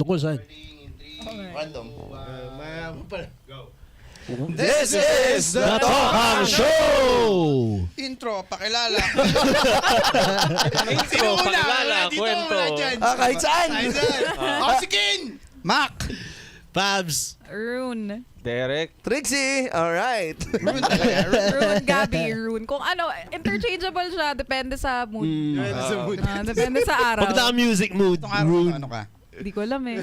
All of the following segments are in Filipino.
Tungkol saan? Random. This is The Tokhang Show! Intro, pakilala. Intro, pakilala, kwento. Kahit saan. Oxygen! Mac! Pabs! Rune. Derek. Trixie, alright. Rune talaga. Rune, Gabby, Rune. Kung ano, interchangeable siya. Depende sa mood. Depende sa araw. Pag naka-music mood, Itong araw, Rune. ano ka? Hindi ko alam eh.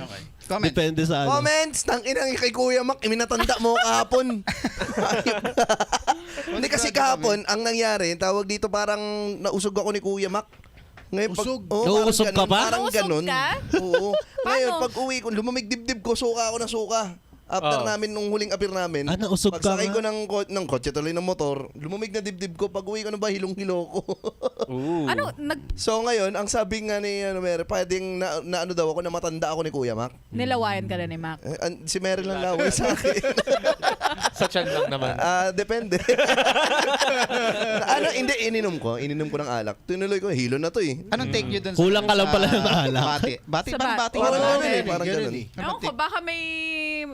Okay. Comment. Depende sa ano. Comments, tanginang kay Kuya Mac, iminatanda mo kahapon. Hindi kasi kahapon, ang nangyari, tawag dito parang nausog ako ni Kuya Mac. Ngayon, Usog? Nauusog ka pa? Parang Nauusog ganun. ka? Oo. Ngayon, Paano? pag uwi ko, lumamig dibdib ko, suka ako na suka. After namin, nung huling appear namin, Nausog ka pagsakay nga? ko ng kotse, tuloy ng motor, lumamig na dibdib ko, pag uwi ko na ba, hilong-hilo ko. Ano, So ngayon, ang sabi nga ni Mary, pwedeng na ano daw ako, na matanda ako ni Kuya Mac. nilawayan ka na ni Mac. Si Mary lang laway sa akin. Sa tiyan lang naman. Depende. Hindi, ininom ko ng alak. Tinuloy ko, hilo na to eh. Anong take nyo dun Kulang ka lang pala ng alak. Bati. Bati, Sa parang bati. Parang Parang ganun eh, parang ganun. Ewan ko, baka may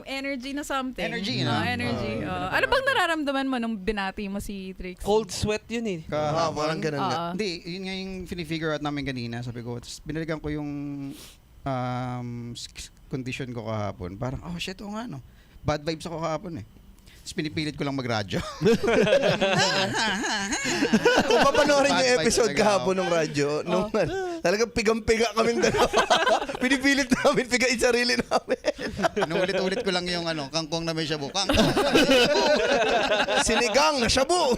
energy na something. Energy, no? Energy. Ano bang nararamdaman mo nung binati mo si Trix? Cold sweat yun eh. Parang ganun nga. Hindi, yun nga yung figure out namin kanina. Sabi ko, tapos binalikan ko yung condition ko kahapon. Parang, oh shit, o nga no. Bad vibes ako kahapon eh. Tapos pinipilit ko lang magradyo. Kung papanoorin yung Bad episode vibes talaga kahapon ng radyo, nung talagang pigang-piga kaming dalawa. Pinipilit namin pigain sarili namin. Inuulit-ulit ko lang yung kangkong na may shabu. Sinigang na shabu.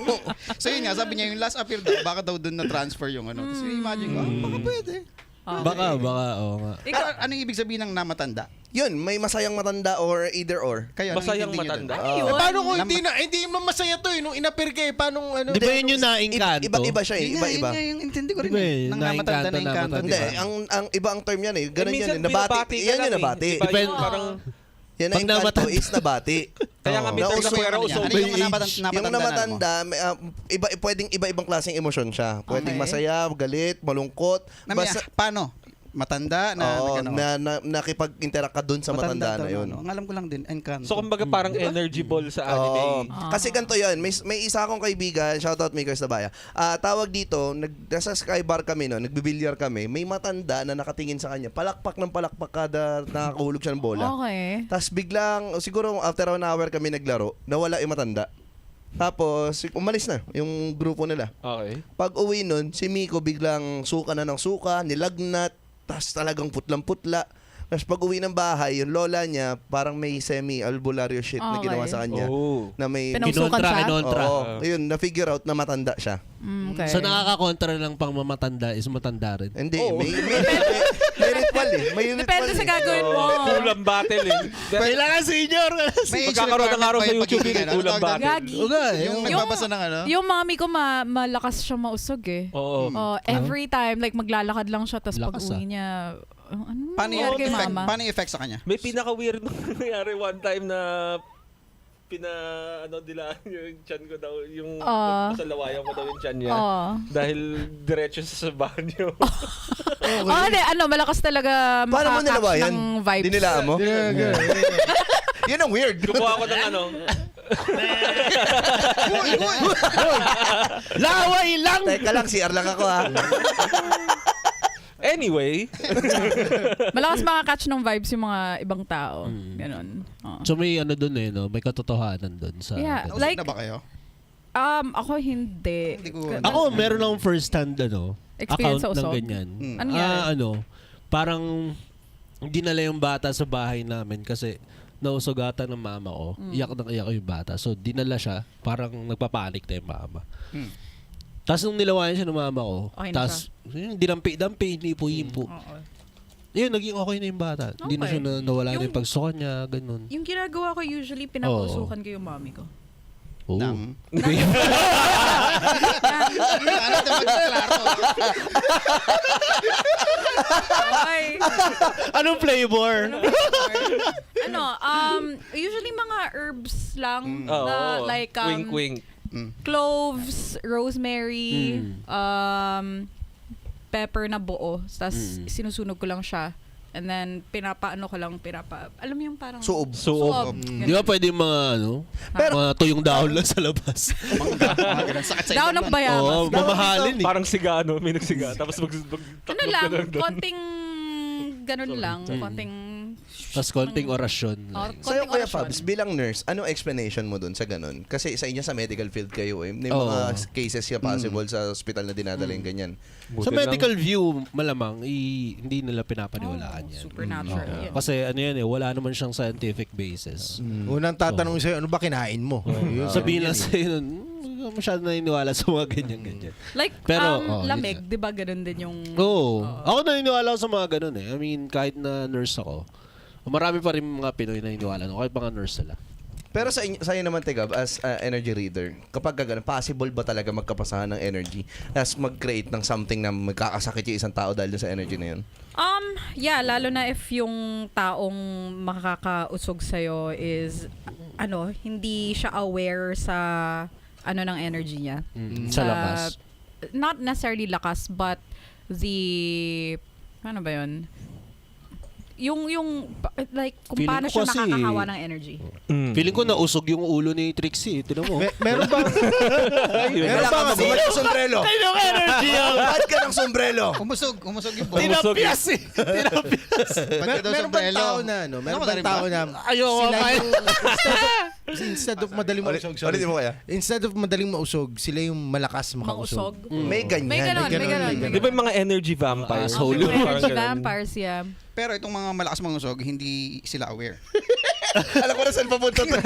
So yun nga, sabi niya yung last appear daw, baka daw dun na-transfer yung Tapos imagine ko, baka pwede. Baka, oo nga. Pero ano yung ibig sabihin ng namatanda? Yun, may masayang matanda or either or. Kayo, ano Masayang intindi nyo dun? matanda. Ano yun? Paano kung hindi naman masaya to eh, nung inapir kayo, paano ano? Di ba yun yung naingkanto? Iba-iba siya eh, Yun nga, iba-iba. yun nga yung intindi ko rin Diba eh. eh, Nang namatanda na naingkanto, inkanto, Hindi, di ba? ang iba ang term yan eh. Ganun minsan yan eh. Nabati. binabati ka Yan lang yung nabati. eh. Iba Depende. yung parang, Yan ang Pag kanto namatanda. is nabati. kaya nga may term Nauso na pero Ano uso. yan? Ano yung namatanda Yung na alam mo? namatanda, pwedeng iba-ibang klaseng emosyon siya. Pwedeng Okay. masaya, galit, malungkot. Basta, Paano? Matanda na oo, nagano? na nakipag-interact ka dun sa matanda na daw, yun. Ang alam ko lang din, encanto. So kumbaga parang energy ball sa Oo. anime. Kasi ganito yun, may isa akong kaibigan, shoutout Mikers Tabaya. Tawag dito, nasa Skybar kami, no, nagbibilyar kami, may matanda na nakatingin sa kanya, palakpak ng palakpak kada nakakahulog siya ng bola. Okay. Tapos biglang, siguro after 1 hour kami naglaro, nawala yung matanda. Tapos, umalis na yung grupo nila. Okay. Pag uwi nun, si Miko biglang suka na ng suka, nilagnat, tas talagang putlang-putla. Tapos pag uwi ng bahay, yung lola niya, parang may semi-albularyo shit na Okay. ginawa sa kanya. Oh. Na may... Pinausukan siya? Kinontra. Oo, yun, na-figure out na matanda siya. Okay. So nakakakontra lang pang mamatanda is matanda rin. Hindi, Oo. may ritual eh. May ritual Depende sa eh. gagawin mo. Kulang battle eh. Kailangan senior! May age Magkakaroon ng araw sa requirement YouTube ba yung yun, pagiging, kulang ano, tawag battle. Gagi. Yung nagbabasa ng Yung mami ko malakas siya mausog eh. Oo. Every time, like maglalakad lang siya, tapos pag Lakas, uwi niya, ano Paano nangyari kay yung mama? paano yung effect sa kanya? May pinaka-weird nung nangyari one time na dilaan yung tiyan ko daw, yung masalawayan ko daw yung tiyan niya. Dahil diretso sa banyo. Malakas talaga Paano mo makakatch nilawayan? ng vibes. Dinilaan mo? Yun ang weird. Gumawa ko ng Laway lang! Teka lang, CR lang ako ha. Anyway. Malakas makakatch ng vibes yung mga ibang tao. Ganon. So may ano dun eh, no? May katotohanan dun sa... Yeah. Nausap Like, na ba kayo? ako hindi. Hindi ko- Ako, meron akong first hand Experience account sa ng usog? ganyan. Ano yan? Parang dinala yung bata sa bahay namin kasi nausugatan ng mama ko. Iyak ng iyak yung bata. So dinala siya, parang nagpapanik na yung mama. Tapos nung nilawayan siya ng mama ko, Okay na tapos dinampi-dampi, hinipo-himpo. Yun, naging okay na yung bata. Hindi na siya nawala na yung pagsuka niya, ganun. Yung ginagawa ko usually, pinapausukan ko yung mami ko. Oo. Nang? Hindi. Ano ito magkaklaro? Ay. Anong flavor? Usually mga herbs lang. Oo. na, like, Wink-wink. cloves, rosemary, pepper na buo, tapos sinusunog ko lang siya. And then, pinapaano ko lang, alam mo yung parang... Suob. Suob. Di ba pwede yung mga, mga tuyong dahon lang sa labas? Mga ganun, sakit sa Daw ilong ng lang. bayamas. Oo, mamahalin eh. Parang siga, no? May nagsiga. Tapos Ano lang, konting ganun lang. Konting... Tapos konting orasyon. Sa'yo, konting Kuya orasyon. Fabs, bilang nurse, ano explanation mo dun sa ganun? Kasi sa inyo sa medical field kayo may mga cases siya possible sa hospital na dinadala yung ganyan. Sa medical view, malamang, hindi nila pinapaniwalaan yan. Supernatural. Oo. Yan. Kasi ano yan wala naman siyang scientific basis. Unang tatanong sa'yo, ano ba kinain mo? Yun. Sabihin lang sa'yo nun, hindi ka masyado naniniwala sa mga ganyan-ganyan. Like, Pero, lamig, di ba ganun din yung... Oo. Ako naniniwala ako sa mga ganun eh. I mean, kahit na nurse ako, marami pa rin mga Pinoy na naniniwala. Kahit mga nurse sila. Pero sa inyo naman, Tigab, as energy reader, kapag ganun, possible ba talaga magkapasahan ng energy as mag-create ng something na magkakasakit yung isang tao dahil sa energy na yun? Yeah, lalo na if yung taong makakausog sa'yo is, hindi siya aware sa, ng energy niya. Sa lakas. Not necessarily lakas, but ano ba yun? Yung like, kung Feeling paano ko siya kasi- nakakahawa ng energy. Feeling ko nausog yung ulo ni Trixie. Tinan mo. Meron ba? Wala ka magbuhat ng sombrero. Yung energy yan. Ba't ka ng sombrero? Umusog yung buhok. Tinapyas eh. Ba't ka daw Meron ba sombrero? tao na, meron ba Ano, tao na, Ayoko sila kayo. yung, instead of madaling mausog, Ulitin mo kaya? Instead of madaling mausog, sila yung malakas Mausog. makausog. May ganyan. May ganon, may ganon. Di ba yung mga energy vampires? Asshole. Parang Energy ganun. vampires, yeah. Pero itong mga malakas mangusog, hindi sila aware. Alam ko na saan papunta to.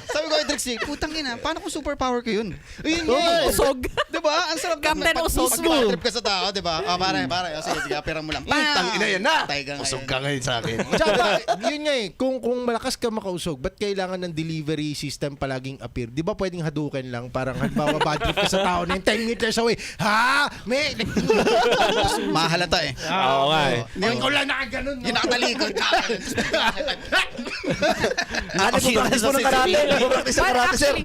Sabi ko kay Trixie, putang ina, paano kung superpower ko yun? Ayun nga. Usog. Diba? Ang sarap Captain Usog. Pag trip ka sa tao, diba? Pare. Sige, apiran mo lang. Tang ina yan na. Patay ka Usog ngayon. ka ngayon sa akin. Tsaka, yun nga eh, kung malakas ka makausog, ba't kailangan ng delivery system palaging appear? Di ba pwedeng hadukin lang? Parang halimbawa bad trip ka sa tao na yung 10 meters away. Ha? May... Mahalata eh. Oo nga eh. Ngayon ko lang nakaganon. Yung nakatalikod. Practice mo ng karate. Practice ng But karate, sir. actually,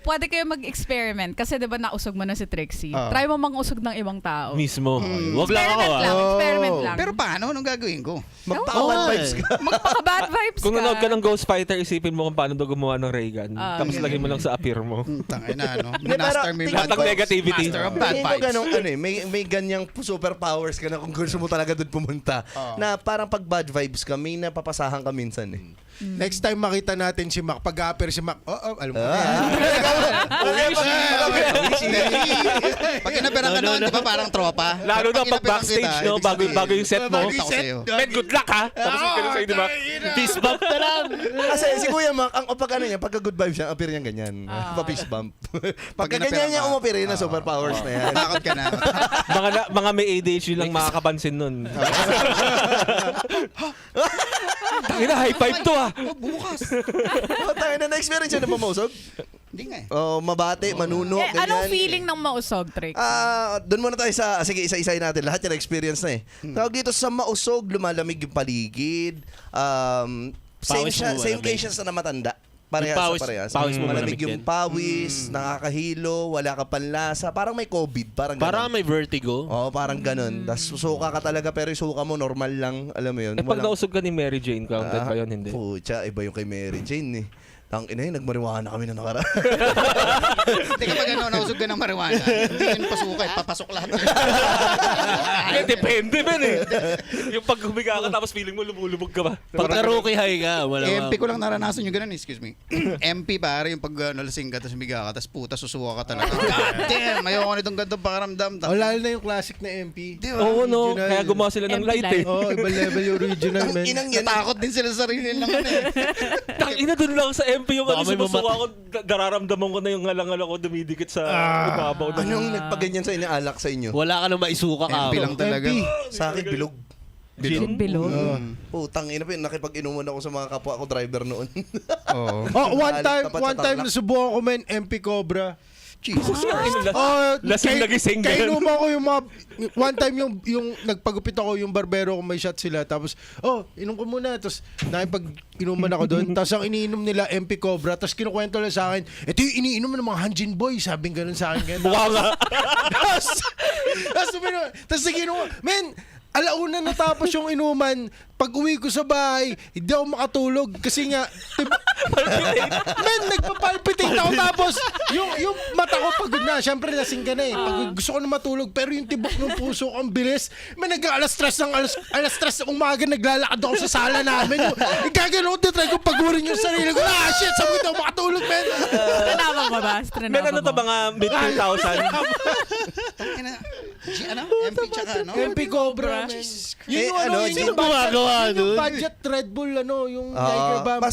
pwede kayo mag-experiment kasi 'di ba nausog mo na si Trixie. Oo. Try mo mang-usog ng ibang tao. Mismo. Wag lang ako Experiment lang. Pero paano? Anong gagawin ko? Magpaka-bad vibes ka. Magpaka-bad vibes Kung ka. nanood ka ng Ghost Fighter, isipin mo kung paano daw gumawa ng ray gun. Tapos ganun. lagyan mo lang sa appear mo. Tangay na, no? Hindi, pero Master may tingin bad ko- vibes. negativity. Master of bad Tingin ko vibes. ganong may ganyang superpowers ka na kung gusto mo talaga doon pumunta. Na parang pag bad vibes ka, may napapasahan ka minsan eh. Next time makita natin si Mac, pag-appear si Mac, alam mo Pag kinaperang ka noon, di ba parang tropa? Lalo na pag backstage, no? Bago yung set mo. Ako sa'yo. Men, good luck ha! Tapos yung ganun sa'yo, di ba? Fist bump na lang. Kasi si Kuya Mac, pag ano niya, pagka good vibes siya, appear niya ganyan. Pa-fist bump. Pagka ganyan niya umapir, yun na superpowers na yan. Takot ka na. Mga may ADHD lang makakapansin nun. Tangina, high five to ah! Bukas. Tayo na na-experience yun na mamusog. Hindi nga eh. Mabate, manuno, ganyan. Anong feeling ng mausog, Trixie? Doon muna tayo sa, sige, isa-isahin natin. Lahat yan experience na eh. Tawag dito sa mausog, lumalamig yung paligid. Pawis mo Same malamig. cases na matanda. Parehas Yung sa parehas. pawis mo malamig malamig yung din. pawis, nakakahilo, wala ka panlasa. Parang may COVID. Parang Parang ganun. may vertigo. Oo, parang ganun. Tapos susuka ka talaga pero yung suka mo normal lang. Alam mo yun. Eh pag nausog ka ni Mary Jane, counted ba yun? Hindi. Pucha, iba yung kay Mary Jane eh. Tang ina yun, nagmariwana kami na nakaraan. Hindi kapag nausog ka ng marijuana, hindi yun pasukay, papasok lahat. Eh, depende man eh. Yung pag humiga ka tapos feeling mo lumulubog ka ba? Pag na-rookie high ka, MP ko lang naranasan yung ganun, excuse me. MP pare, yung pag nalasing ka, tapos humiga ka, tapos puta, susuka ka talaga. God damn, ayoko nitong gandang pakaramdam. lalo na yung classic na MP. Oo no, Original. kaya gumawa sila ng MP light eh. Oh, ibang level yung original, Ang man. inang yan. Natakot din sila sa sarili lang ano eh. Tangina dun lang sa MP yung Baka ano may sumusuka ko, nararamdaman ko na yung ngalangal ako dumidikit sa ibabaw. Anong nagpaganyan sa inyo, alak sa inyo? Wala ka na maisuka ka. MP lang talaga. Sa akin, bilog. Gin bilog. Putang ina pa yun, nakipag-inuman ako sa mga kapwa ko driver noon. Oo. Oh, one Tapat sa time tarlac. nasubukan ko men MP Cobra. Jesus Christ. Lasing nagising, ganun. Kainuman ko yung mga, one time yung nagpagupit ako, yung barbero ko, may shot sila, tapos, inom ko muna, tapos nakipag-inuman ako doon, tapos ang iniinom nila, MP Cobra, tapos kinukwento lang sa akin, ito yung iniinom ng mga Hanjin Boy, sabing ganun sa akin. Mukha nga. Tapos ginuwa, men, alauna natapos yung inuman, pag uwi ko sa bahay, hindi ako makatulog kasi nga, men, nagpapalpitate ako tapos yung mata ko pagod na, syempre lasing ka na eh. Pag gusto ko na matulog, pero yung tibok ng puso ko ang bilis. Men, alas 3 ng umaga naglalakad ako sa sala namin. Igagano ko, try ko pagurin yung sarili ko. Shit, sabi ko makatulog, men. Trinama mo ba? Men, ano to mga mid-2000? MP tsaka ano? MP Cobra. Sino gumagawa yung nun? budget Red Bull, yung Tiger Bomb.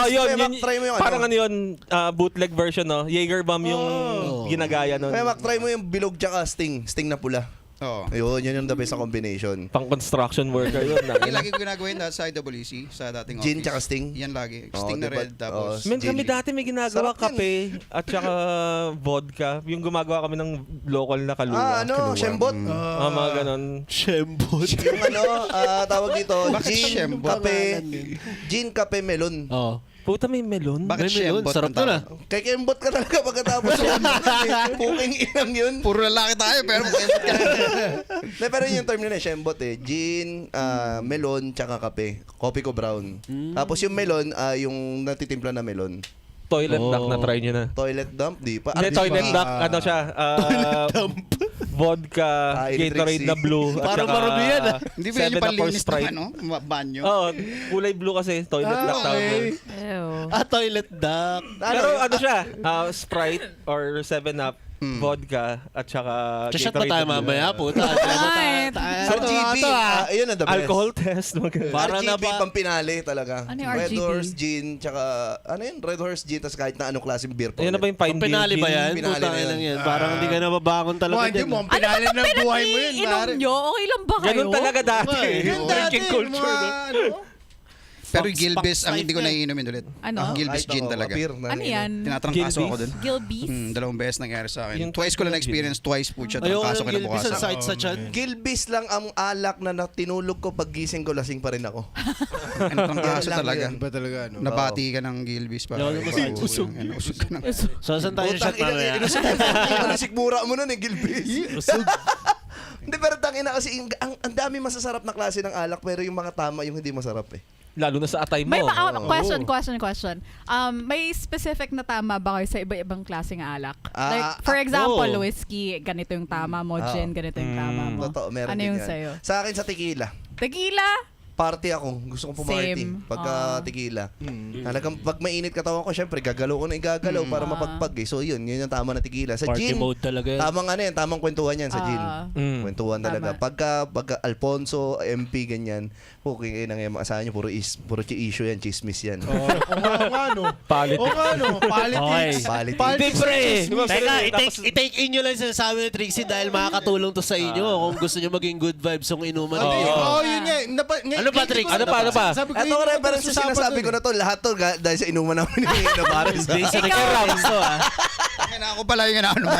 Yun. try mo yung Parang ano yun, bootleg version, no? Jaeger bomb yung ginagaya nun. Kaya Mac, try mo yung bilog tsaka Sting na pula. Oo. Ayun, yun yung the best sa combination. Pang construction worker yun. Yung lagi ko ginagawa yun sa IWC, sa dating Gin office. tsaka Sting? Yan lagi. Oo, Sting na diba? red, tapos... Oo. Men, kami dati may ginagawa Sarap yan. kape at saka vodka. Yung gumagawa kami ng local na kaluwa. Shembot? Mga ganon. Shembot. Yung tawag dito, Bakit gin, Shembot? kape, melon. Oh. Puta, may melon. Bakit May melon, Shembot? sarap ang na. tawag? Kay kembot ka talaga pagkatapos. Puking inang yun. Puro lalaki tayo, pero mag-embot ka. Pero yung term nila, shembot gin, melon, tsaka kape. Kopi ko brown. Tapos yung melon, yung natitimpla na melon. Toilet duck na try nyo na. Toilet dump, di pa. Hindi, toilet duck, ano siya? Vodka, Gatorade na blue, at Parang saka marumi yan, Hindi ba yun yung 7 up or panlinis Sprite. ng banyo? Oo, kulay blue kasi, toilet duck tawag yun. Ew. Toilet duck. Pero ano siya, Sprite or 7-Up, vodka, at saka Shot ba tayo na blue. mamaya, puta? Sa GB, ayun ang the best. Alcohol test. Para na RGB ba- pang pinali talaga. Ano yung Red RGB? Horse Gin, tsaka ano yun? Red Horse Gin, tas kahit na anong klaseng beer po. Ayun na ba yung fine Ang pinali ba yan? Pinali Puta na yan. lang yan. Parang hindi ka na mababangon talaga Hindi dyan. mo, ang pinali ng buhay mo yun, Inom pare. nyo? Okay lang ba kayo? Ganun talaga dati. Yan dati, Drinking culture. no? Pero Fox Gilbis, ang Life hindi ko yan. naiinumin ulit. Ano? Gilbis gin talaga. Ano yan? Tinatrangkaso ako dun. Gilbees? 2 beses nangyari sa akin. Yung Twice ko lang na-experience, twice po siya. Ayoko Trangkaso ng ko na Gilbis ang bukasan. side sa chan. Gilbis lang ang alak na tinulog ko pag gising ko, lasing pa rin ako. Trangkaso Yan lang talaga. yun. Ba talaga, no? Nabati ka ng Gilbis pa. Wala naman sa usog. Usog ka ng... So, saan tayo shot mamaya? Sikmura mo nun Gilbis. Hindi, pero tangina kasi, ang dami masasarap na klase ng alak, pero yung mga tama, yung hindi masarap eh. Lalo na sa atay mo. May question. May specific na tama ba kayo sa iba-ibang klaseng alak? Like, for example, whiskey, ganito yung tama mo. Gin, ganito yung tama mo. Totoo, meron Ano din yung yan. sa'yo? Sa akin sa tequila. Tequila? Party ako. Gusto kong pumarty. Same. Pagka tequila. Talagang pag mainit katawan ko, syempre, gagalaw ko na igagalaw para mapagpag eh. So yun yung tama na tequila. Sa Party gin, mode talaga yan. tamang kwentuhan yan sa gin. Kwentuhan talaga. Tama. Pagka Alfonso, MP, ganyan, okay, nang yung asahan nyo, puro issue yan, chismis yan. Oo nga, no? Palit. Oo nga, no? Politics. Politics. Politics. Teka, i-take in nyo lang yung sinasabi ni Trixie dahil makakatulong to sa inyo kung gusto nyo maging good vibes yung inuman. Oo, yun nga. Ano ba, Trix? Ano pa? Sabi ko, Ito yun ko rin, yung parang sa pinag-usapan sinasabi dun ko na to, lahat to dahil sa inuman namin ni Navarez. Sa Nicaragua to, ah. Ako pala yung ano mo.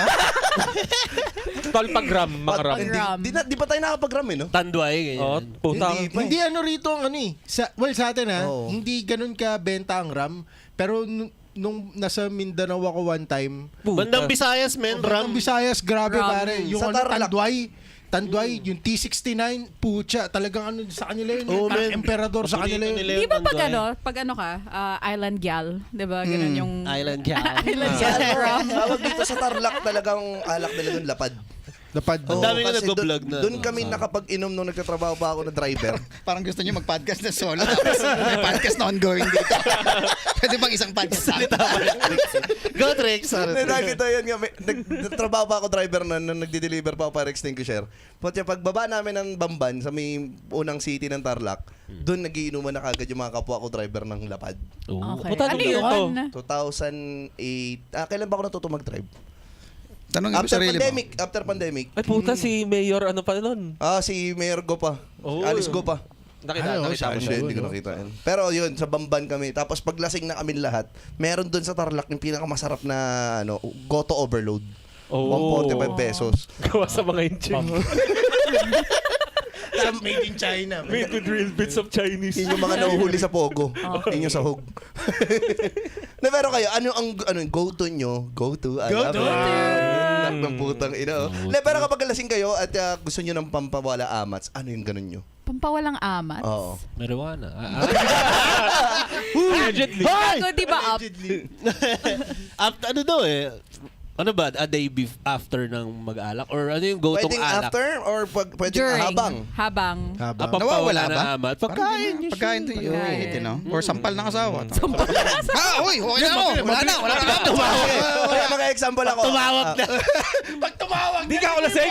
Tolpagram, makarap. Di pa tayo nakapag-ram eh, no? Tanduay, Oh, ganyan. puta. Hindi pa. Hindi ano rito ang ano eh. Sa atin Oo. hindi ganun ka benta ang RAM. Pero nung nasa Mindanao ako one time, Bandang Visayas, men. Ram Visayas, grabe Ram. pare. Yung Sa ano, Tarlac. Tanduay, yung T69, pucha, talagang ano sa kanila yun. Oh, man. Emperador sa kanila yun. Nila Di ba Tanduay. pag ano ka, island gal, di ba? Ganun yung... Island gal. Island Sa gal rum. tawag dito sa Tarlac talagang alak nila doon lapad. Lapad. Ang dami nga kasi nag-vlog na. Doon kami nakapag-inom nung nagtatrabaho pa ako na driver. Parang gusto niyo mag-podcast na solo. Tapos may podcast na ongoing dito. Pwede bang isang podcast sa Go, Trix. Hindi, nakita yan nga. Nagtrabaho pa ako driver na nung nagdi-deliver pa ako para extinguisher. Pati pagbaba namin ng Bamban sa may unang city ng Tarlac, doon nagiinuman na kagad yung mga kapwa ko driver ng lapad. Okay. Puta, Ano ano yun? 2008. Kailan ba ako natuto mag-drive? Tanong yung sarili mo. After pandemic. Ay puta, si Mayor ano pa nun? Si Mayor Gopa. Oh. Alice Gopa. Nakita mo siya. Hindi ko nakita yan. Pero yun, sa Bamban kami. Tapos paglasing na kami lahat, meron dun sa Tarlac yung pinakamasarap na Goto Overload. 145 pesos. Gawa sa mga Indian. Made in China. Made with real bits of Chinese. Yun yung mga nahuhuli sa Pogo. Yun yung sahog. Na pero kayo, ano yung go-to nyo? Go-to? Go-to. Ng putang ina. Na pero kapag lasing kayo at gusto nyo ng pampawala amats, ano yung ganun nyo? Pampawalang amat. Oo. Marijuana. Allegedly. Gago, di ba up? Ano daw eh? Ano ba? A day after ng mag-alak? Or ano yung go-tong Pwedeng alak? after or pwedeng During. habang? Habang. Pampawala Nawawala na ba? amat. Pagkain. Pagkain to yung Pagkain. hit, no? Or sampal ng asawa. Uy, okay na ako. Wala na ako. Kaya mga-example ako. Tumawag na. Pag tumawag, Di ka ako lasing.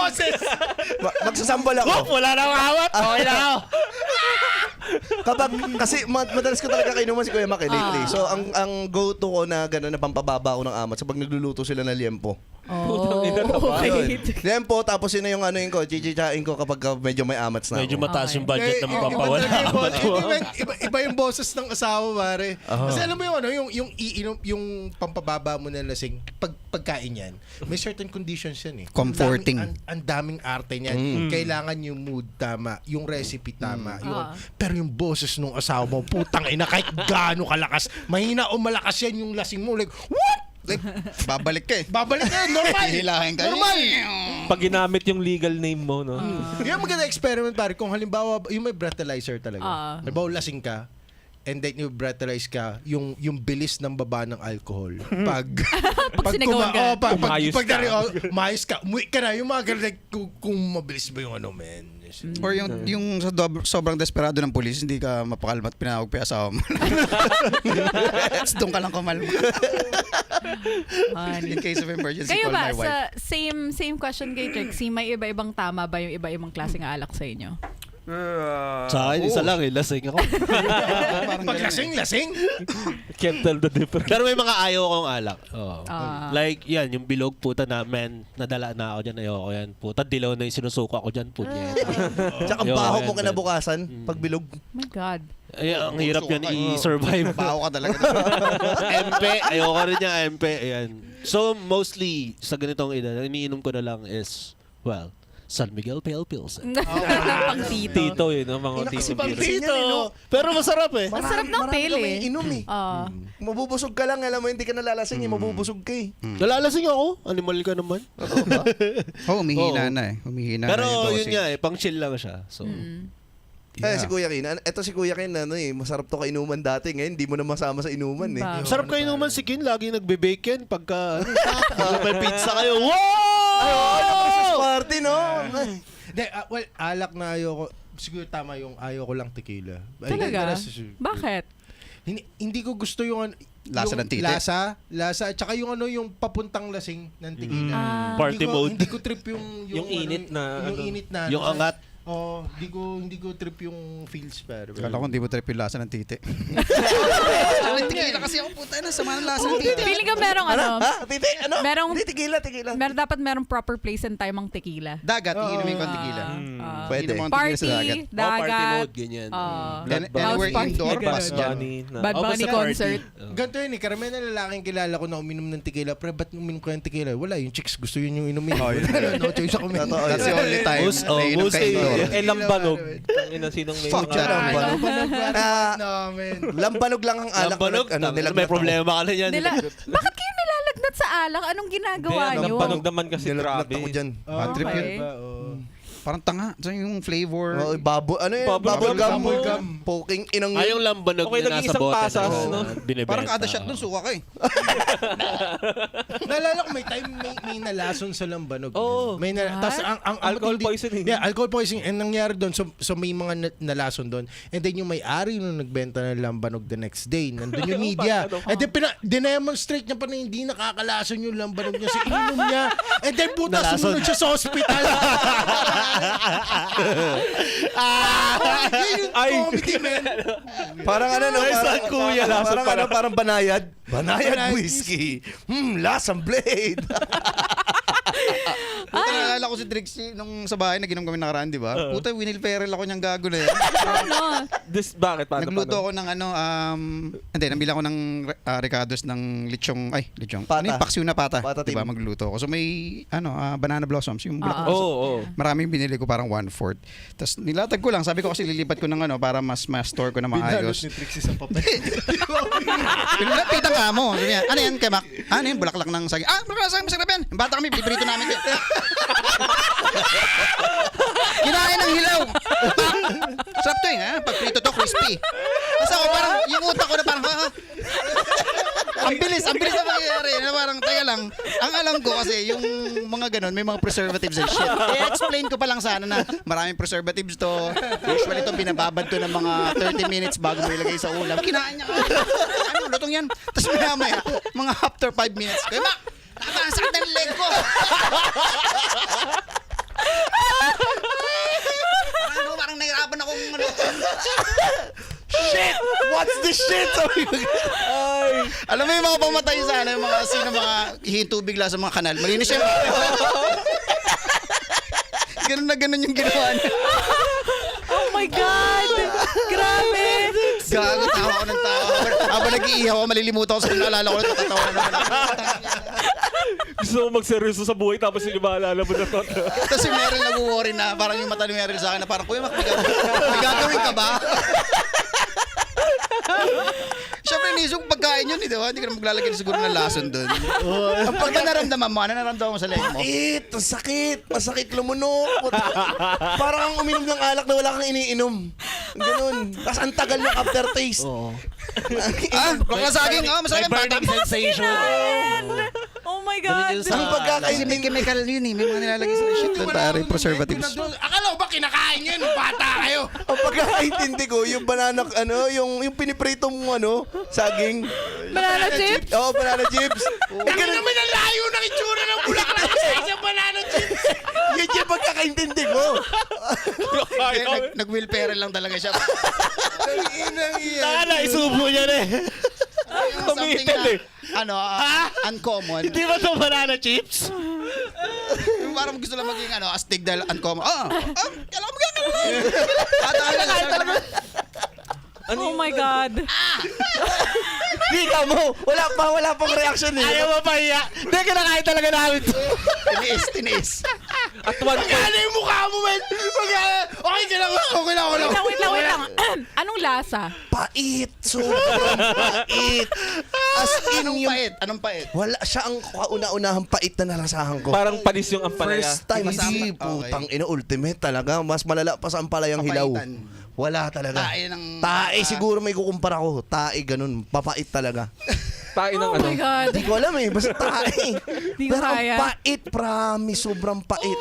Magsasample ako. Wala na akong awat. Okay na ako. Kasi madalas ko talaga kainuman si Kuya Mac lately. So ang go-to ko na gano'n na pampababa ko ng amat sa pag nagluluto sila ng liempo. Oh, Yun. Liempo, tapos yun na yung ano yun ko, chichichain ko kapag medyo may amats na Medyo ako. mataas yung budget ng Iba pampawala talaga yung amat. iba yung boses ng asawa, pare. Kasi alam mo yung ano, yung iinom, yung pampababa mo na lasing, pagkain yan, may certain conditions yan eh. Comforting. Ang daming arte niyan. Kailangan yung mood tama, yung recipe tama. Pero yung boses ng asawa mo, putang ina, kahit gaano kalakas, mahina o malakas yan yung lasing mo. Like, what? Like, babalik ka eh. Babalik na, normal. Hihilahin ka. Normal. Pag ginamit yung legal name mo, no? Yung maganda experiment, pare, kung halimbawa, yung may breathalyzer talaga. Halimbawa, lasing ka, and then you breathalyze ka, yung bilis ng baba ng alcohol. Pag sinigawan ka. umayos ka, umuwi ka na, yung mga ganun, like, kung mabilis ba yung ano, man. Or yung sa sobrang desperado ng pulis, hindi ka mapakalma at pinawag pa yung asawa mo. Doon ka lang kumalma. In case of emergency, Kayo call ba, my wife. sa same question kay Trixie, may iba-ibang tama ba yung iba-ibang klaseng alak sa inyo? Sa akin, isa lang eh. Lasing ako. Pag lasing. Can't tell the difference. Pero may mga ayaw akong alak. Oo. Like, yan, yung bilog puta na, men, nadala na ako dyan, ayoko yan. Puta, dilaw na yung sinusuka ko dyan, punyeta. Tsaka Ayoko baho yan, mo kinabukasan pag bilog. oh my God. Ay, ang hirap yan i-survive. Baho ka talaga. MP, ayoko rin niya, MP. Ayan. So, mostly, sa ganitong edad, iniinom ko na lang is, well, San Miguel Pale Pilsen. Pang tito. Tito yun, ang mga tito. Tito. Pero masarap eh. Ang sarap ng Marami pale kami eh. inom eh. Mabubusog ka lang, alam mo, hindi ka nalalasing eh, mabubusog ka eh. Nalalasing ako. Animal ka naman. Humihina na eh. Humihina Pero na yung yun dosing. nga eh, pang chill lang siya. So, Eh, si Kuya Kin, eto si Kuya Kin, ano eh, masarap to kainuman dati, ngayon hindi mo na masama sa inuman eh. Ba- sarap kayo naman si Kin. Lagi nagbe-bake yan. Pagka may pizza kayo. Wow! Christmas party, no? Hindi, well, alak na ayoko. Siguro tama yung ayoko lang tequila. Talaga? Bakit? Hindi ko gusto yung Lasa yung ng titi? Lasa, at saka yung ano, yung papuntang lasing ng tequila. Party mode. Hindi ko trip yung Yung init na, yung ano, init na. Yung angat. Oh, hindi ko trip yung feels pero. Kala ko hindi mo trip yung lasa ng titi. Tequila kasi ako puta na, sama ng lasa ng titi. Feeling ko merong ano, Ha? Titi, ano? Merong- Hindi, tigila. dapat merong proper place and time ang tequila. Dagat, iinumin ko ang tequila. Pwede. Iinumin ko ang tequila Party, sa dagat. Party dagat, mode, ganyan. Anywhere party. indoor, Ganun. bus dyan. Bunny na. Bad Bunny Basta concert. Ganito yun eh, karamihan na lalaking kilala ko na uminom ng tequila. Pero ba't uminom ko yung tequila? Wala, yung chicks gusto yun yung inumin. No choice ako. Totoo That's the yun. only time na inom ka mostly, indoor. Eh, lambanog. Ang ina, sinong may Fuck mga... yan, Lambanog. Lambanog lang ang alak. Lambanog. na May nilagnat ako. problema ka na yan. Bakit kayo nilalagnat sa alak? Anong ginagawa Hindi, nyo? lambanog naman kasi Nilagnat grabe. ako dyan. Bad trip yun. Okay. Parang tanga. So yung flavor. Oh, ano yun? Bubble Bubble gum. gum. Poking inang Ay, yung lambanog Okay, na nasa nag-iisang bote. pasas, na, no? binibenta. Parang kada shot dun suka ka eh. Naalala ko may time may nalason sa lambanog. Oo. May tas ang Alcohol matindi- poisoning. Yeah, alcohol poisoning. And nangyari doon, so may mga nalason doon. And then yung may-ari nung nagbenta ng lambanog the next day, nandun yung media. Paano? And then dinemonstrate niya pa na hindi nakakalason yung lambanog niya sa inom niya. And then puta, Nalason. sumunod siya sa hospital. Yun yung comedy, man. Parang ano, no? Ay, Parang, saan, kuya? parang banayad. Banayad whiskey. Lasang blade. Puta na naalala ko si Trixie nung sa bahay, naginom kami nakaraan, di ba? Puta, Winil Ferrell ako niyang gago na yan. Ano? Bakit? Paano? Nagluto ako ng hindi, nabila ko ng Ricardo's ng lechong, Pata. ano yung paksiw na pata. Pata Diba, team. magluto ako. So may, banana blossoms, yung black Oo. Maraming binili ko, parang 1/4. Tapos nilatag ko lang, sabi ko kasi lilipat ko ng para mas ma-store ko na maayos. ni Trixie sa papel. Pinapitan ka mo. Sabi niya, ano yan, kay Mac? Ano yan, bulaklak ng saging. Bulaklak ng saging, masarap yan. Yung bata kami, piniprito namin. Kinain ng hilaw. Sarap to pag prito to, crispy. Tapos ako parang, yung utak ko na parang, ang bilis na mangyayari. Na parang, teka lang, ang alam ko kasi, yung mga ganun, may mga preservatives and shit. I-explain ko pa lang sana na maraming preservatives to. Usually to, binababad to ng mga 30 minutes bago mo ilagay sa ulam. Kinain niya. Ano, lutong yan. Tapos maya, mga after 5 minutes, kaya ma, nakakasakit ng leg ko. Parang nahirapan akong Shit! What's this shit? Alam mo yung mga pamatay sana, yung mga mga hihin tubig lang sa mga kanal. Malinis yan. Ganun na ganun yung ginawa niya. Oh my God! Grabe! Gago, tawa ko ng tawa. Habang nag-iihaw ako, malilimutan ko sa naalala ko, natatawa na naman. Gusto mo magseryoso sa buhay tapos hindi maalala mo na to. Tapos si Meryl nag-worry na, parang yung mata ni Meryl sa akin na parang, Kuya Mac, may gagawin ka ba? Siyempre, nisong pagkain yun, di ba? Hindi ka na maglalagay siguro ng lason doon. Ang pagka naramdaman mo, ano naramdaman mo sa leg mo? Pait! Sakit! Masakit lumunok! Parang ang uminom ng alak na wala kang iniinom. Ganun. Tapos ang tagal ng aftertaste. Baka saging, masakit bata. sensation. Oh my God! Ang Kasi may chemical yun may mga nilalagay sa shit doon, pare, preservatives. Akala ko ba kinakain yun? Bata kayo. Ang pagkakaintindi ko, yung banana, yung piniprito mong saging. Banana chips? Oo, banana chips. Ganun naman ang layo ng itsura ng bulaklak sa isang banana chips. Yun yung pagkakaintindi ko. Nag-Will Ferrell lang talaga siya. Taka na, isubo niya na eh. Something na, uncommon. Hindi ba ito banana chips? Yung parang gusto lang maging astig dahil uncommon. Kailangan mo gano'n. Talaga. Oh my God! Kita mo, wala pang reaction eh. Ayaw mapahiya. Hindi, kinakain talaga namin ito. Tiniis. At one point, Ano yung mukha mo, man? Okay ka lang. Okay lang. Wait lang. Anong lasa? Pait. Sobrang pait. As in yung... Anong pait? Wala, siya ang kauna-unahang pait na nalasahan ko. parang panis yung ampalaya. First time, Masama. hindi. Putang ina, ultimate talaga. Mas malala pa sa ampalayang hilaw. Kapaitan. Wala talaga. Tae ng... Tae siguro may kukumpara ko. Tae ganun. Papait talaga. Tain ng Oh my God! Hindi ko alam eh. Basta tae. Di ko Pero ang kaya. pait. Promise. Sobrang pait.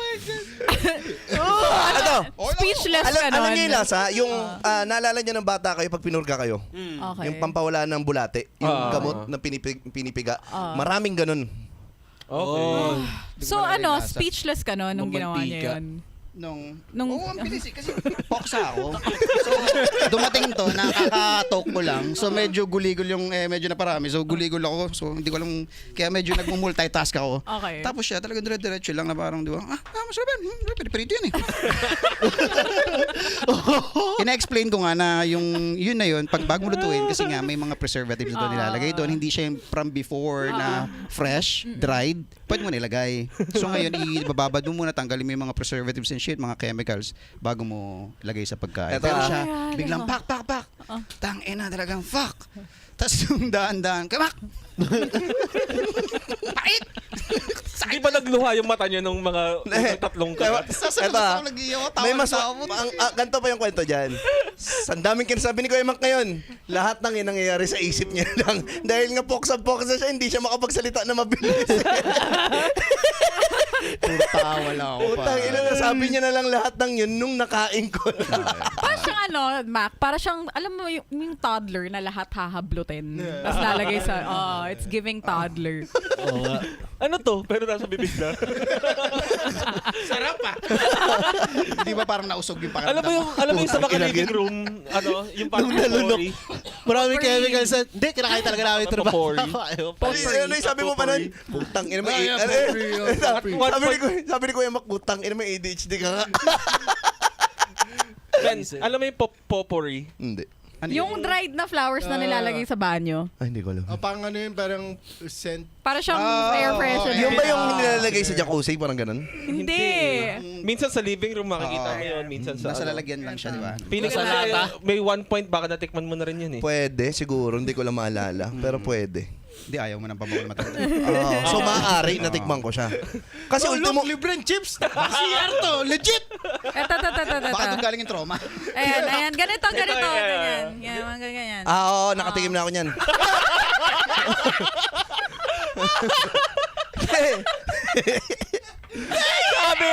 Speechless ka Alam nun. niyo yung lasa? Yung naalala niyo ng bata kayo pag pinurga kayo? Okay. Yung pampawala ng bulate. Yung gamot na pinipiga. Maraming ganun. Okay. So speechless ka nun nung ginawa niya yun? Nung Nung- ang bilis kasi poksa ako. So, dumating to, nakaka-talk ko lang. So, medyo guligol yung, medyo naparami. So, guligol ako. So, hindi ko alam, kaya medyo nagmumultitask ako. Okay. Tapos siya, talagang dire-diretso lang na parang, di ba, masarap yan. Pinipirito yan eh. Ina-explain ko nga na yun na yun, pag bago lutuin, kasi nga may mga preservatives doon nilalagay doon. Hindi siya yung from before na fresh, dried. Pwede mo nilagay. So, ngayon, ibababad mo muna, tanggalin mo yung mga preservatives and shit, mga chemicals, bago mo ilagay sa pagkain. Eto, Pero siya, Ah. biglang pak. Tangina talagang fuck. Tapos yung daan-daan, kamak! Pait! Di ba nagluha yung mata niya nung mga tatlong kagat? Sasagot Eto, ako, nag-iyaw, tawa may ng mas tawa mo. ganito pa yung kwento dyan. Ang daming kinasabi ni Kuya Mac ngayon. Lahat ng yung nangyayari sa isip niya lang. Dahil nga poksa siya, hindi siya makapagsalita na mabilis. Tawa lang ako pa. Utang ina, nasabi niya na lang lahat ng yun nung nakain ko na. Para siyang Mac, para siyang, alam mo yung toddler na lahat hahablutin. Tapos lalagay sa, it's giving toddler. Oo nga. Ano to? Pero nasa bibig na. Sarap ah. Di ba parang nausog yung alam pakiramdam mo yung sa mga living room, yung parang story. Maraming chemicals. Hindi, kinakain talaga namin ito. Potpourri. Ano yung sabi mo pa nun? Putang ina mo. sabi ni Kuya Mac, utang, ina may ADHD ka nga. Ben, alam mo yung potpourri? Hindi. Ano Yung dried na flowers na nilalagay sa banyo. Ay, hindi ko alam. Parang ano yun, parang scent. Para siyang air freshener. Yung ba yung nilalagay sa jacuzzi, parang ganun? Hindi. Minsan sa living room makikita mo yun, minsan sa Nasa lalagyan lang siya, di ba? Feeling ko may 1 point, baka natikman mo na rin yun eh. Pwede, siguro. Hindi ko lang maalala. Pero pwede. Hindi, ayaw mo ng pabawal matanda. So, maaari, natikman ko siya. Kasi ultimo... Look, libre chips. CR to, legit. Eto. Baka doon galing yung trauma. Ayan. Ganito. Ayan. Ganyan. Oo, nakatingin na ako niyan. Sabi!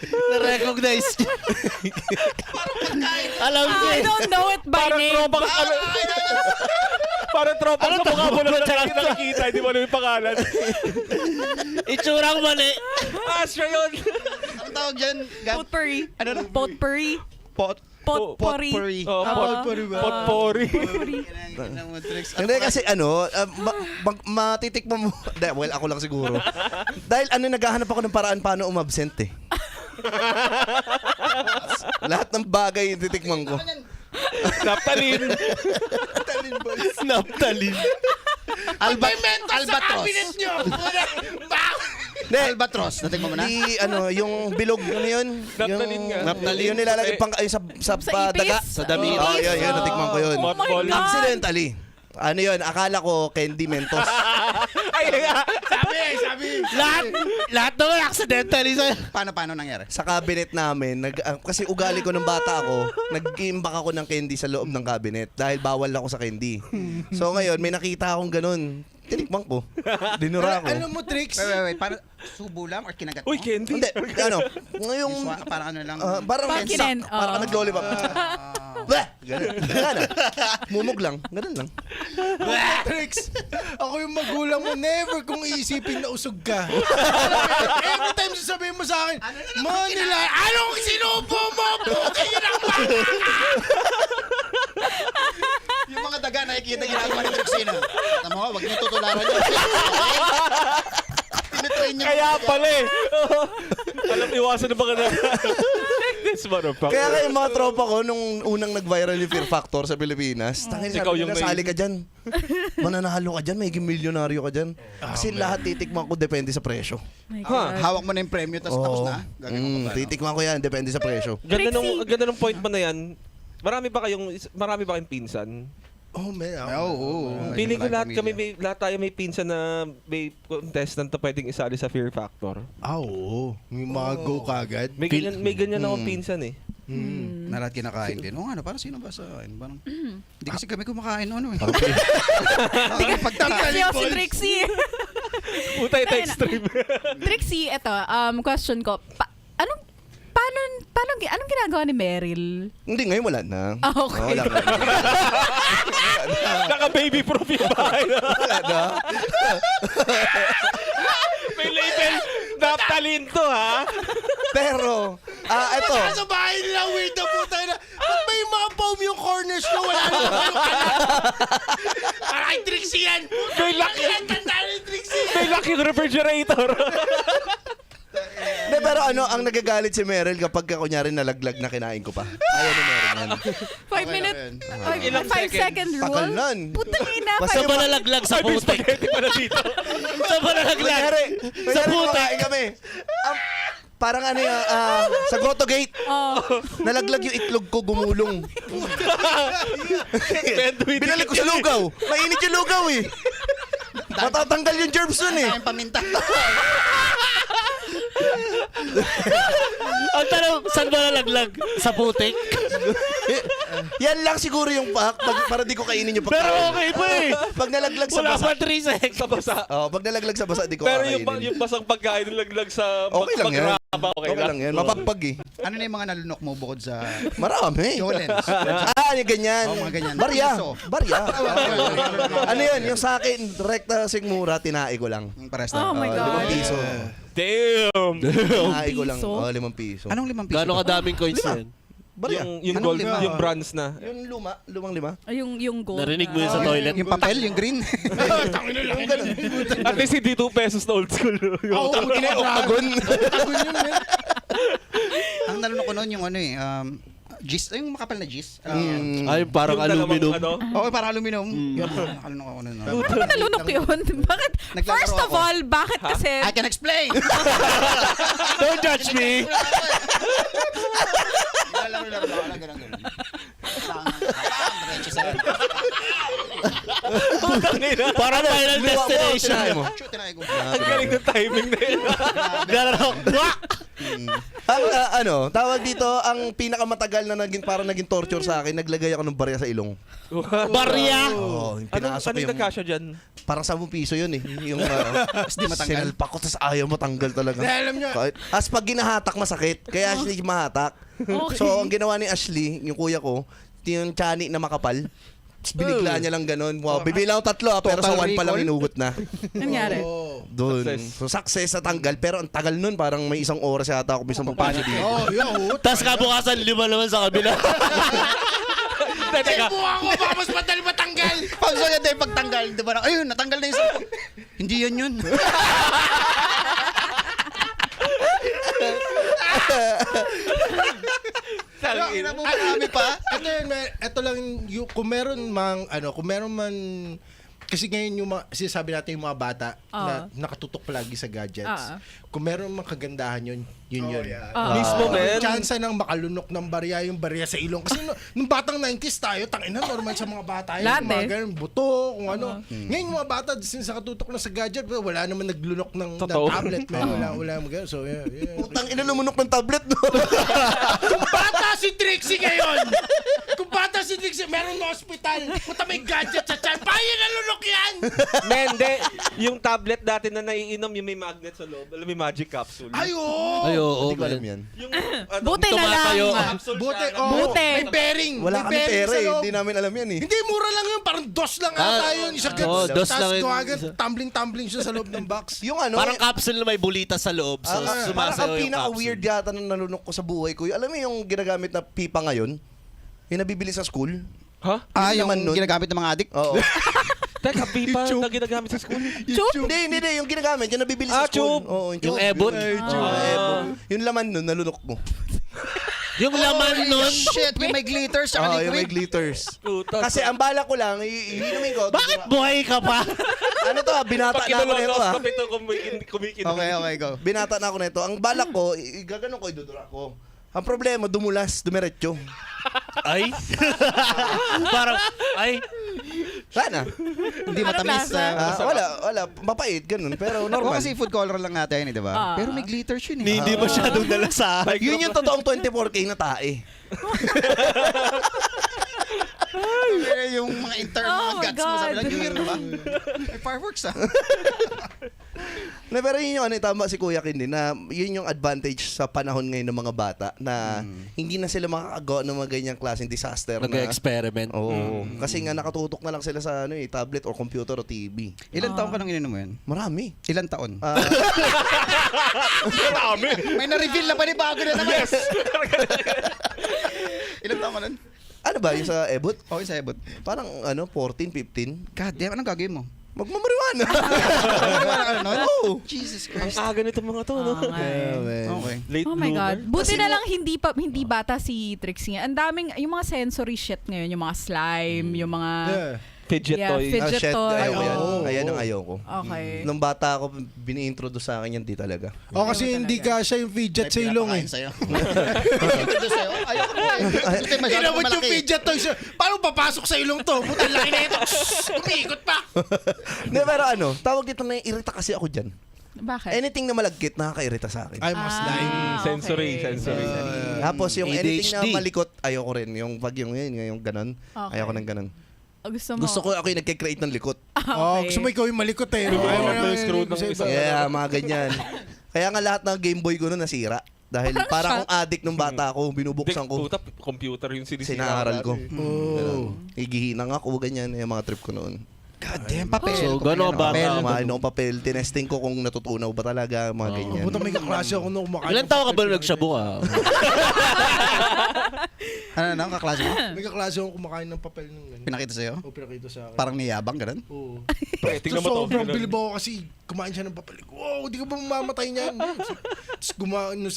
Na-recognize niya. Alam niya. I don't know it by Parang name. tropa ka. Parang tropa sa mukha mo lang nakikita, hindi mo alam yung pangalan. Itsurang mali. Siya yun. Ang tawag dyan? Potpourri. Ano na? Potpourri. Potpourri. Potpourri. Hindi kasi matitikman mo. Well, ako lang siguro. Dahil naghahanap ako ng paraan paano umabsent eh. Lahat ng bagay yung titikman ko. Naptalin. Naptalin. Albatros. Albatros. Natikman mo na? Yung bilog, ano yun? Naptalin nga. Naptalin. Yung nilalagay pang sa daga. ipis? Sa dami. Oh, yun, natikman ko yun. Oh my God. Accidentally. Ano yun, akala ko candy Mentos. Lahat naman accidentally sa... Paano nangyari? Sa cabinet namin, kasi ugali ko nung bata ako, nag-iimbak ako ng candy sa loob ng cabinet dahil bawal ako sa candy. So ngayon, may nakita akong ganun. Tinikman ko. Dinura ko. Ano mo, tricks? Wait. Parang subo lang or kinagat mo? Uy, candy. Hindi, ngayong... Parang ano lang. parang Parang kinen- parang nag-lollipop. Bleh! Ganun. Mumog lang. Ganun lang. Tricks. Ako yung magulang mo, never kong iisipin na usog ka. Every time sasabihin mo sa akin, Manila, anong sinubo mo? Puking ng bata! Yung mga daga nakikita ginagawa ni Trixina. Tama ko, wag niyo tutularan yun. Tinitrain niyo. Kaya pala eh. Alam, iwasan na baka na. This motherfucker. Kaya nga yung mga tropa ko, nung unang nag-viral yung Fear Factor sa Pilipinas, Ikaw yung nasali ka dyan. Mananalo ka dyan, may milyonaryo ka dyan. Kasi lahat titikman ko, depende sa presyo. Hawak mo na yung premyo, tapos tapos na. Gagawin mo pa. Titikman ko yan, depende sa presyo. Ganda nung point mo na yan. Marami ba kayong pinsan? Oh, man. Oo. Feeling ko lahat tayo may pinsan na may contestant na pwedeng isali sa Fear Factor. Oo. Yung mga go kagad. May ganyan akong pinsan eh. Narat kinakain din. Oo nga, parang sino ba sa akin? Parang, hindi kasi kami kumakain ano eh. Kasi si Trixie. Puta ito extreme. Trixie, eto, question ko. Anong ginagawa ni Meryl? Hindi, ngayon wala na. Okay. Wala na. Naka-baby proof yung bahay. Wala na. May label, naptalin to ha. Pero, ito. Sa bahay nila, weird na puta na. Pag may mga foam yung corners nyo, wala na yung anak. Parang kay Trixie yan. May laki. Tandaan ni Trixie. May laki yung refrigerator. Hindi, pero ang nagagalit si Meryl kapag kunyari nalaglag na kinain ko pa. Ayaw ni Meryl yan. 5 minute, Ilang 5 second Takal rule? nun. Putang ina, Basta Sa malalaglag sa putik. Pala dito. Sa malalaglag. Sa putik kami. Parang sa Grotto Gate. Nalaglag yung itlog ko, gumulong. Binalik ko sa lugaw. Mainit yung lugaw eh. Matatanggal yung germs nun eh. Yung paminta. Ang tanong, saan malalaglag? Sa putik? Yan lang siguro yung para di ko kainin yung pagkain. Pero okay pa eh. Pag nalaglag sa Wala basa. pa 3 seconds. Sa basa. Pag nalaglag sa basa, di ko Pero kakainin. yung basang pagkain nilaglag sa Okay lang yan. magraba, okay lang yan. Mapagpag eh. Ano na yung mga nalunok mo bukod sa Marami. Jolens? Yung ganyan. Mga ganyan. Barya. Piso. Barya. Ano yun? Yung sa akin, rekta sigmura, tinai ko lang. Pares Oh na. my God. 5 piso. Damn! Tinai ko lang. piso? 5 piso. Anong 5 piso? Gano'ng kadaming coins na yan? Barya. Yung gold, lima? yung bronze na. Yung lumang lima. Yung gold. Narinig mo yun sa toilet? Yung papel, yung green. Yung ganun. At least hindi 2 pesos na old school. Oo, octagon. Octagon yun, men. Ang nalunok ko noon yung ano eh, gis, yung makapal na gis. Ay, parang Yung dalawang aluminum. ano, Oo, parang aluminum. Yun, nakalunok ako noon. Bakit nalunok yun? Bakit? Naglalaro First of ako. all, bakit kasi... I can explain! Don't judge me! Naglalaro ako lang ganun. Parang Final Destination. Tinahe mo. Shoot, tinay ko. ang galing ng timing na yun. Galaro. Ang tawag dito, ang pinakamatagal na parang naging torture sa akin, naglagay ako ng barya sa ilong. Barya! Oo, yung pinasok Ano yung yung... nagkasya dyan? Parang 10 piso yun eh. Yung Di matanggal. sinalpak ko, tapos ayaw matanggal talaga. Dahil alam niyo, As pag ginahatak, masakit. Kaya Ashley mahatak. Okay. So, ang ginawa ni Ashley, yung kuya ko, yung chani na makapal, tapos binigla niya lang ganun. Wow, bibilang 3 pero sa 1 pa lang recall? inugot na. Nangyari? Doon. Success. So, success sa tanggal. Pero ang tagal nun, parang may 1 oras yata ako mismo pagpasok dito. oh, yun. Tapos kabukasan, 5 naman sa kabila. Teka, Buha ko, baka mas madali matanggal. Pag so yan tayo pagtanggal, di ba? Ayun, natanggal na yung sampag. Hindi yan yun. tangina. Marami pa. Ito yun, ito lang yung, kung meron man, kasi ngayon yung sinasabi natin yung mga bata na nakatutok palagi sa gadgets. Kung meron mang kagandahan yun, yun. Mismo, men. Chance ng makalunok ng barya, yung barya sa ilong. Kasi nung batang 90s tayo, tangina, normal sa mga bata yun. Lahat Yung mga eh. ganun, buto, kung ano. Ngayon yung mga bata, since nakatutok na sa gadget, wala naman naglunok ng Totoo. tablet. Wala naman ganun. So, yeah. Putang ina, lumunok ng tablet, no? Kung bata si Trixie ngayon, kung bata si Trixie, meron na hospital, punta may gadget sa chan, paano na lunok yan? Men, yung tablet dati na naiinom, yung may magnet sa loob. Alam mo, may magic capsule. Ay, oo. Ay, oo. Hindi ko alam yan. Yung, Buti na lang. Tumatayo. capsule Buti, siya. oh, Buti. may bearing. Wala may kami bearing pera sa eh. loob. Hindi namin alam yan eh. Hindi, mura lang yun. Parang dos lang ata yun. Isa Oo, dos lang yun. agad, tumbling siya sa loob ng box. Yung ano, Parang capsule na may bulita sa loob. So, parang sumasayaw ang yung pinaka-weird capsule. yata na nalunok ko sa buhay ko. Alam mo yung ginagamit na pipa ngayon? Yung nabibili sa school? Ha? Yung naman nun. ginagamit ng mga adik. Oo. Teka, pipa na ginagamit sa school. Hindi. Yung ginagamit, yung nabibili sa Ah, school. tube. Oo, Yung ebon. Yung laman nun, nalunok mo. Yung laman nun. Shit, yung may glitters, saka Oo, yung may liquid. glitters. Puta. Kasi ang bala ko lang, iinumin ko. Bakit buhay ka pa? Ano to, binata Pag na ako nito ah. kinulongos, ito kumikinig. Okay, go. Binata na ako nito. Ang bala ko, gaganon ko, idudura ko. Ang problema, dumulas, dumiretso. Ay. Parang, ay. Sana. Hindi matamis. Wala. Mapait, ganun. Pero Oo, normal. kasi food color lang natin, di ba? Pero may glitters yun eh. Hindi masyadong dalasahan. Yun yung totoong 24K na tae. Yung mga intern, Oh mga my guts mo, sabi God. lang, yung meron ba? May fireworks ah. Na, pero yun yung tama si Kuya Kin din, na yun yung advantage sa panahon ngayon ng mga bata na hindi na sila makakagawa ng mga ganyang klaseng disaster na. Nag-experiment. Oo. Kasi nga nakatutok na lang sila sa tablet or computer o TV. Ilan taon ka nang ininom mo yan? Marami. Ilan taon? Marami. May na-reveal na panibago na naman. Yes! Ilan taon ka nun? Ano ba, yung sa Ebot? Okay, sa ebot. Parang 14, 15. God damn, anong gagawin mo? Magmamariwana. Wala ka nun? Oo. Jesus Ang Christ. aga nito mga to, no? Okay. Late Oh my God. bloomer. Buti Kasi na lang hindi bata si Trixie. Ang daming, yung mga sensory shit ngayon, yung mga slime, yung mga... Fidget toy. fidget shit. toy. Ayaw ko yan. Oo. Ayan ang ayaw ko. Okay. Nung bata ako, bini-introduce sa akin yan, di talaga. O kasi hindi ka siya yung fidget sa ilong eh. Ito sa'yo. Ayoko mo eh. Ito yung masyadong Inabot yung malaki. fidget toy siya. Paano papasok sa ilong to? Puta, laki na ito. Umiikot pa. Hindi, pero tawag dito na irita kasi ako dyan. Bakit? Anything na malagkit, nakakairita sa akin. Ay, mas slime. Sensory. Tapos yung anything na ADHD. malikot, ayoko rin. Yung pag yung ganon, Okay. ayoko ng ganon. Gusto mo? Gusto ko ako yung nagkikreate ng likot. Oh, gusto mo ikaw yung malikot eh. Ayaw mo na screw ng sa isa. iba. Yeah, mga ganyan. Kaya nga lahat ng Game Boy ko noon nasira. Dahil para akong addict nung bata ako, binubuksan ko. Computer yung sinisira. Sinaaral ko. Oh. Igihinang ako, ganyan. Yung mga trip ko noon. God damn, papel. So, Papel, gano'n ba? papel. Kumain ng papel, tinesting ko kung natutunaw ba talaga, mga ganyan. Puta, may kaklase ako nung kumakain. Ilan ng taon ka ba papel, nagsabu ka? Ano, kaklase mo? May kaklase ako kumakain ng papel nung ganun. Pinakita sa'yo? O, pinakita sa akin. Parang niyabang, ganun? Oo. Tingnan mo to. Sobrang ganun. bilib ako kasi kumain siya ng papel. Wow, di ka ba mamamatay niyan? Tapos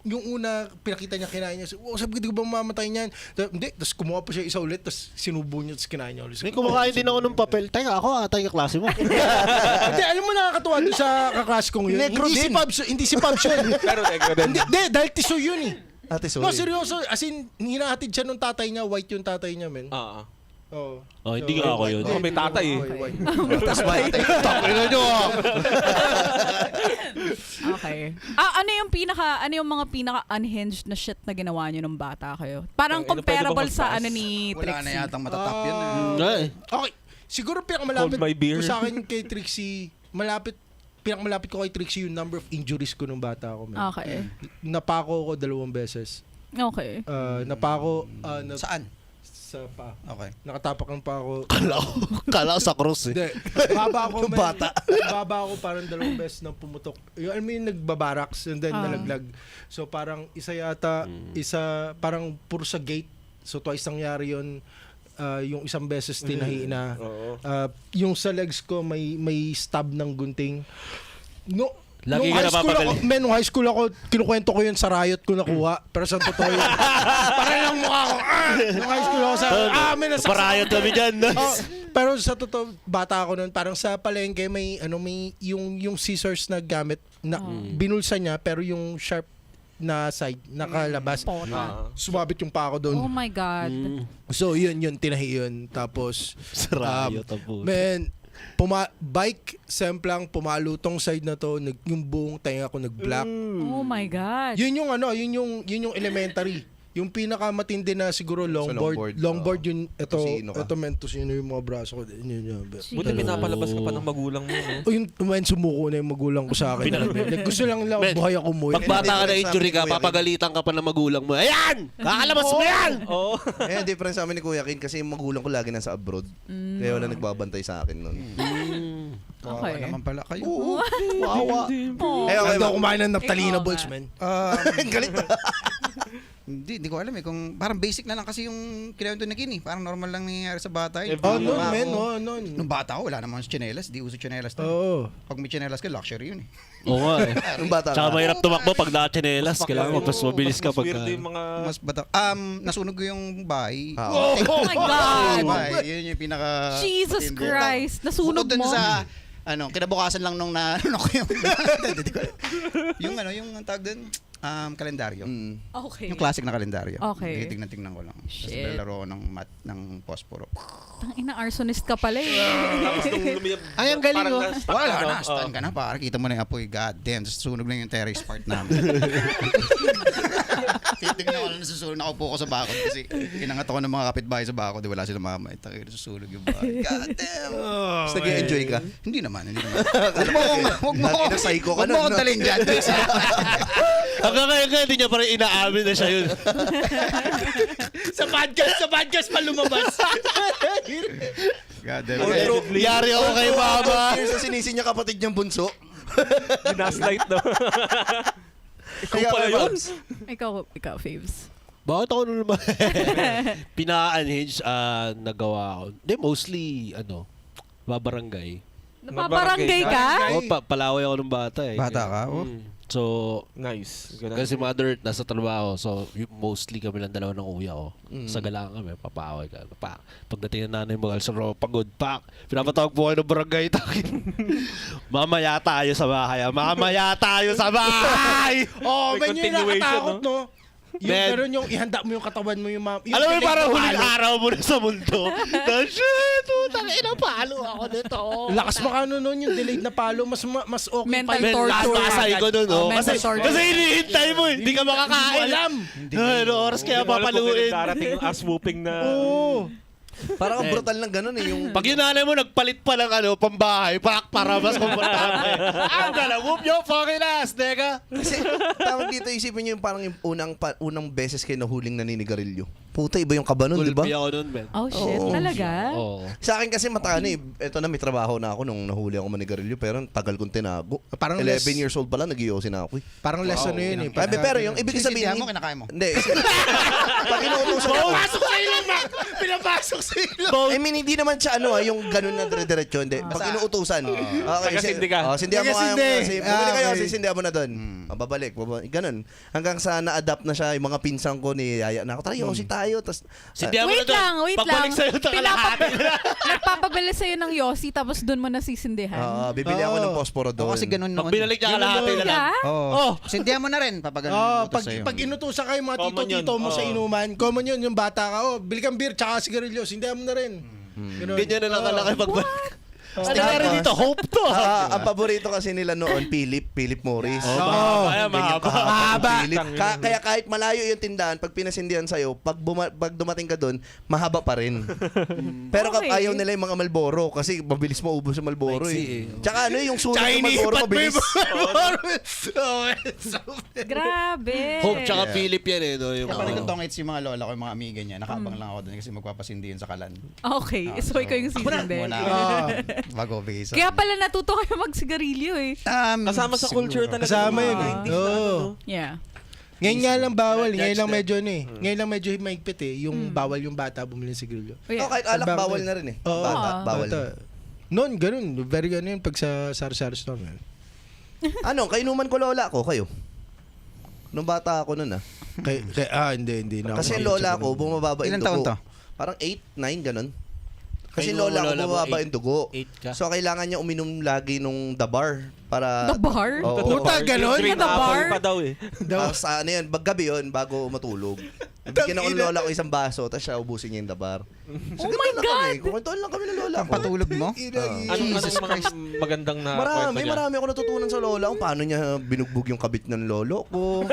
yung una, pinakita niya, kinain niya. Wow, sabi ko, di ka ba mamamatay niyan? Hindi, tapos kumuha pa siya isa ulit, tapos sinubo niya, tapos kinain niya ulit. May kumakain din ako ng papel. Teka, ako ata yung klase mo. Hindi, alam mo nakakatuwa doon sa kaklase kong yun. Negro din. Hindi si Pabs yun. Pero negro din. Hindi, dahil tiso yun eh. Ate, sorry. No, seryoso. As in, hinahatid siya nung tatay niya. White yung tatay niya, men. Oo. Oo. Oh, hindi nga ako yun. Ako may tatay eh. White. Tapos white. Takina nyo ah. Okay. Ano yung mga pinaka unhinged na shit na ginawa niyo nung bata kayo? Parang Ang ina, pwede comparable ba sa mag-pass? ano ni Wala na Trixie. yatang matatap yun. Ay. Okay. Siguro pinakamalapit Hold my beer. ko sa akin kay Trixie, pinakamalapit ko kay Trixie yung number of injuries ko nung bata ako. Man. Okay. Napako ko 2 beses. Okay. Napako Saan? sa pa. Okay. Nakatapak ng pa ako. Kala ko sa cross eh. Hindi. Baba ako. Yung bata. Baba ako parang 2 beses nang pumutok. Yung alam mo yung nagbabaraks and then nalaglag. So parang parang puro sa gate. So twice nangyari yun. Yung isang beses tinahi na. Yung sa legs ko may stab ng gunting. No, Lagi ka napapagaling. Nung high school ako, kinukwento ko yun sa riot ko nakuha. Pero sa totoo yun, parang lang mukha ko. Nung high school ako may nasaksak. Parayot kami dyan. Pero sa totoo, bata ako noon, parang sa palengke may yung scissors na gamit na binulsa niya pero yung sharp na side nakalabas. Sumabit yung pa ako doon. Oh my God. So yun tinahi yun. Tapos Sarayot ang puto. man, bike semplang pumalo tong side na to, yung buong tenga ko nag-black. Oh my God. Yun yung elementary. Yung pinakamatindi na siguro longboard. longboard, Longboard yun, Tosino ka. ito mentos yun yung mga braso ko. Yun. Buti pinapalabas ka pa ng magulang mo. No? O yung sumuko na yung magulang ko sa akin. Like, gusto lang Men, buhay ako mo. Pag bata ka na injury ka, papagalitan ka pa ng magulang mo. Ayan! Kakalabas mo yan! Oo. Eh, difference sa amin ni Kuya Kin kasi yung magulang ko lagi nasa abroad. Kaya wala nagbabantay sa akin nun. Kawawa Okay. naman pala kayo. Wawa. Eh, okay, Ando kumain ng Naftalina Ikaw balls, ba? man. Galit na. Hindi ko alam eh. Kung, parang basic na lang kasi yung kinawento na Kini. Parang normal lang nangyayari sa bata. Eh. Oh, Nung nun, bata men. ako- Oh, nun. Nung bata ako, wala naman tsinelas. Di uso tsinelas na. Oo. Pag may tsinelas ka, luxury yun eh. Oo nga eh. Yung bata Tsaka ka. mahirap tumakbo pag nakachinelas. Kailangan mas mabilis ka Mas weird pagka... yung mga... Mas bata. Nasunog ko yung bahay. Oh my God. Bahay. Yun yung pinaka... Jesus Hindi. Christ. Nasunog Bukod dun mo. sa... kinabukasan lang nung ko yung... yung ang tawag dun, kalendaryo. Okay. Yung classic na kalendaryo. Okay. Tingnan ko lang. Tapos Shit. naglalaro ng ng posporo. Tangina, arsonist ka pala eh. Tapos nung lumiyab... Ay, ang galing, parang oh. na-stuck Wala ka, no? na, stun ka na. Para kita mo na yung apoy. God damn. Tapos sunog lang yung terrace part namin. Titignan ko lang nasusunog. Nakaupo ko sa bakod kasi kinangat ako ng mga kapitbahay sa bakod. Wala silang mama. Itangin, nasusunog yung bahay. God damn. Tapos nag-enjoy ka. Hindi naman. Huwag mo Lagi na psycho ka Huwag mo nun, akong no? dalhin dyan. Hanggang ngayon hindi niya pa rin inaamin na siya yun. Sa podcast pa lumabas. God damn. Yari ako kay mama. Sa sinisi niya kapatid niyang bunso. Ginaslight, no? Ikaw pala yun? Ikaw, Faves. Bakit ako naman? Pina-unhinged nagawa ko. Hindi, mostly, babarangay. Napabarangay ka? O, palaway ako ng bata eh. Bata ka? Oh. So, Nice. Ganun. kasi mother nasa trabaho, so mostly kami lang dalawa ng kuya ko. Sa galang kami, papaaway ka. Pagdating ng nanay mo, alsaro, pagod, pinapatawag po kayo ng barangay, takin. Mamaya tayo sa bahay. Mamaya tayo sa bahay! Oh, May man yun continuation, nakatakot, no? Yung Man. pero yung ihanda mo yung katawan mo yung Alam mo yung parang huling araw mo na sa mundo. Na, shit, utang ina, palo ako nito. Lakas makano nun yung delayed na palo, mas okay Mental pa yung torture. Lasasay ko nun, no? Mental Kasi, torture. kasi hinihintay mo, hindi ka makakain. Hindi mo alam. Ano oras kaya Hindi mo alam kung papaluin? kailan darating yung ass whooping na... Oo. Parang ang brutal ng ganun eh. Yung Pag yung nanay mo nagpalit pa ng pambahay, para mas komportable. I'm gonna whoop your fucking ass, nigga. Kasi tawag dito, isipin niyo yung parang yung unang beses kayo nahuling naninigarilyo. puta, iba yung kaba nun, di ba? Gulpi ako nun, men. Oh, shit. Oo. Talaga? Oo. Sa akin kasi mataan eh. Ito na, may trabaho na ako nung nahuli ako manigarilyo, pero tagal kong tinago. Parang 11 less- years old pa lang, nag-iossi na ako eh. Parang lesson na yun eh. Ay, pero yung ibig sabihin... Sisindihan mo, kinakain mo. Hindi. Pag inuutosan ako... Pinapasok sa ilong, Mac! Pinapasok sa ilong! I mean, hindi naman siya yung ganun na dire-diretso. Hindi. Pag inuutusan. Taga-sindi ka. Sindihan mo nga. Taga-sindi. Bumili kayo, Okay. sisindihan mo na doon. Babalik. Ganun. Hanggang sa na-adapt na siya, yung mga pinsang ko ni Yaya na ako, tara, yosi tayo. Tas, Sindihan mo na Wait doon. lang, wait lang. Pagbalik sa'yo, takalahati. Nagpapabili sa'yo ng Yossi tapos doon mo nasisindihan. bibili ako ng posporo O doon. kasi ganun Pag noon. binalik niya kalahati na lang. Ka? Oh, sindihan mo na rin. Papagano Pag inutusan kayo mga Common tito-tito yun. mo sa inuman, common yun, yung bata ka, bili kang beer tsaka sigarilyo, sindihan mo na rin. Ganun. Ganyan na lang kalaki pagbalik. Ano Tapos, nangyari dito? Hope to. ang paborito kasi nila noon, Philip Morris. Mahaba. Philip. Kaya kahit malayo yung tindahan, pag pinasindihan sa'yo, pag dumating ka doon, mahaba pa rin. Pero Okay. ayaw nila yung mga Malboro kasi mabilis maubos yung Malboro eh. Maiksi Tsaka yung sulit Tsaka ng Malboro iniipat mo mabilis. Grabe. Hope tsaka Philip yan eh. No? Yung, Kapag tongits yung mga lola ko, yung mga amiga niya, nakaabang lang ako doon kasi magpapasindihan sa kalan. Okay, so ikaw yung season din. Muna bago bigay sa... Kaya pala natuto kayo magsigarilyo eh. Kasama sa culture talaga. Kasama ng yun mga eh. 90s na, Oo. ano. Yeah. Ngayon nga lang bawal, ngayon lang medyo ngayon lang medyo mahigpit eh, yung bawal yung bata bumili ng sigarilyo. Oh, yeah. Kahit alak, Bakit? bawal na rin eh. Oo. Bata, bawal. Noon, ganun. Very ganun yun pag sa Sar-Sar store. Ano, kainuman ko lola ko, kayo? Nung bata ako nun ah. Hindi. Na Kasi yung lola ko, bumababa yung Ilang dugo. taon to? Parang 8, 9, ganun. Kasi Kainuman lola ko, mo, lola mo, bumababa 8 yung dugo. ka. So, kailangan niya uminom lagi nung The Bar. Para... The bar? Oo. Puta, ganon? Green The apple bar? pa daw eh. Tapos ano yun, gabi yun, bago matulog. Bigyan ako ng lola ko isang baso, tapos siya ubusin niya yung The Bar. Oh my God! Kukuntuan lang kami ng lola ko. Patulog mo? Anong mga magandang na kwento niya? Marami ako natutunan sa lola kung paano niya binugbog yung kabit ng lolo ko.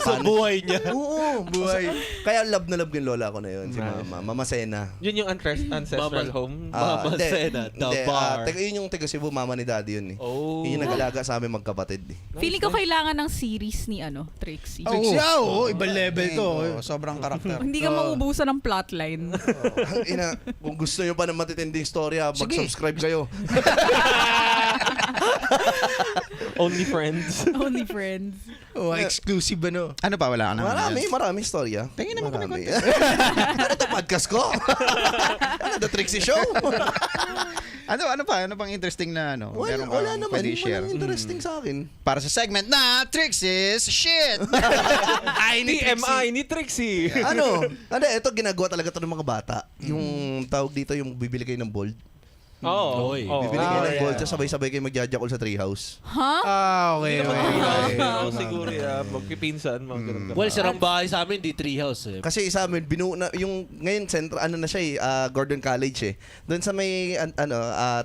Sa buhay niya. Oo, buhay. Kaya love na love yung lola ko na yun, si Mama. Mama Sena. Yun yung ancestral home. Mama Hindi, Sena, The hindi, Bar. yun yung taga Cebu, mama ni daddy yun eh. Oh. Yun yung nag-alaga sa amin magkapatid eh. Feeling ko kailangan ng series ni Trixie. Ibang level to. Sobrang karakter. Hindi ka maubusan ng plotline. Ang ina, kung gusto nyo pa ng matitinding storya, mag-subscribe kayo. Only friends. Only friends. Exclusive ano. Ano pa, wala ka na? Marami storya. Tingin naman kami Marami. Ano to podcast ko? Ano the Trixie Show? Ano pang interesting na ano? Meron kang Wala naman. pwede i-share? Walang interesting sa akin. Para sa segment na Trixie's Shit! TMI ni Trixie. Ito ginagawa talaga to ng mga bata. Yung tawag dito, yung bibili kayo ng bold. Oo. Oy. Bibili kayo ng bold, sabay-sabay kayo magjajakol sa treehouse. Okay. Oo, siguro magpipinsan, mga ganun. Well, sirang bahay sa amin, di treehouse eh. Kasi sa amin, yung ngayon, na siya Gordon College eh. Doon sa may,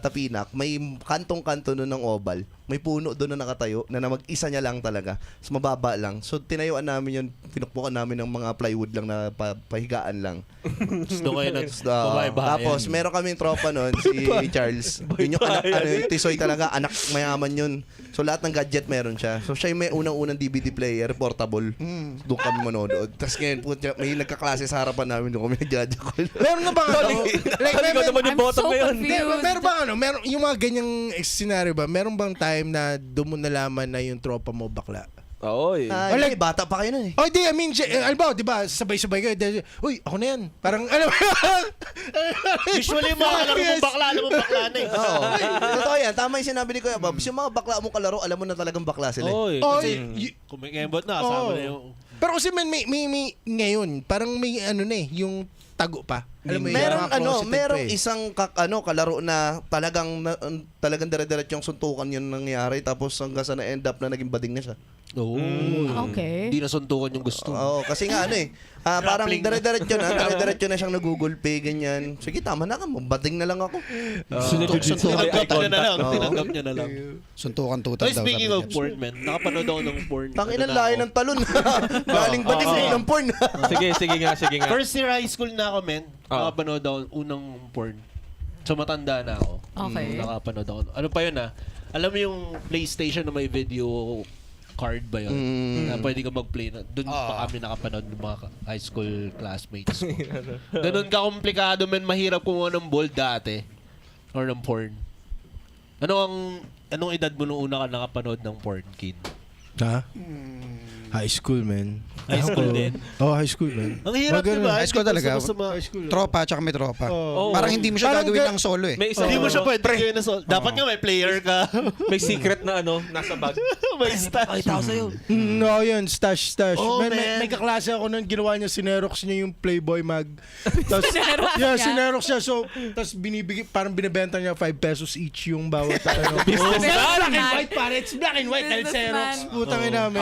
Tapinak, may kantong-kanto nun ng oval. May puno doon na nakatayo, na mag-isa niya lang talaga. So, mababa lang. So, tinayuan namin yun, pinukpukan namin ng mga plywood lang na pahigaan lang. Gusto kayo ng So, bahay-bahayan. tapos, meron kaming tropa nun, si Charles. Yun yung yung tisoy talaga, anak mayaman yun. So, lahat ng gadget meron siya. So, siya yung may unang-unang DVD player, portable. Doon kami manonood. Tapos ngayon, may nagkaklase sa harapan namin, doon kami nagjajakol. Meron na ba Ikaw naman yung I'm bottom so ngayon. confused. Meron ba meron yung mga ganyang scenario ba? Meron bang time na doon mo nalaman na yung tropa mo bakla? Oo eh. Ay, bata pa kayo nun eh. Oh, di, I mean, alba, di ba, sabay-sabay kayo. Uy, ako na yan. Parang, ano ba yun? Usually, mga kalaro mong bakla, alam mo bakla na eh. Oo. Totoo yan. Tama yung sinabi ni Kuya Babs. Yung mga bakla mong kalaro, alam mo na talagang bakla sila. Oy, Oh, kasi kung may kembot na, kasama na yung... Pero kasi may ngayon, parang may yung tago pa. Alam mo yun, Meron mga closeted merong pa eh. isang kalaro na talagang dire-diretso yung suntukan yun nangyari tapos hanggang sa na-end up na naging bading na siya. Oo. Okay. Hindi nasuntukan yung gusto. Oo, kasi nga parang dire-diretso na siyang nagugulpe ganyan. Sige, tama na ka mo. Bading na lang ako. Tinanggap niya na lang. Tinanggap niya na lang. Suntukan tutan Oy, daw. speaking of porn, man, nakapanood ako ng porn. Tanginan Ano na lahi ako? ng talon. Galing bading ng porn. Sige nga. First year high school na ako, men. Nakapanood ako unang porn. So, matanda na ako. Okay. Nakapanood ako. Ano pa yun Alam mo yung PlayStation na may video card ba yun? Na pwede ka mag-play na. Doon pa kami nakapanood ng mga high school classmates ko. Ganun ka komplikado, men. Mahirap kumuha ng ball dati. Or ng porn. Anong edad mo nung una ka nakapanood ng porn, kid? Ha? High school, man. High school din? Oh, high school, man. Ang hirap, Magano. diba? High school talaga. High school. Tropa, tsaka may tropa. Oh. Parang hindi mo siya Parang gagawin ng solo eh. May isa Hindi mo siya ano, pwede gawin na sol. Dapat nga may player ka. may secret na nasa bag. May stash. Ay, tao sa'yo. No, yun. Stash. Oh, may, man. may kaklase ako nung ginawa niya, sinerox niya yung Playboy mag. Tapos, Sinerox yeah, niya? sinerox niya. So, tapos parang binibenta niya 5 pesos each yung bawat ano. Businessman. Black and white, pare. It's black and white. Dahil Businessman. Xerox. Putang ina namin.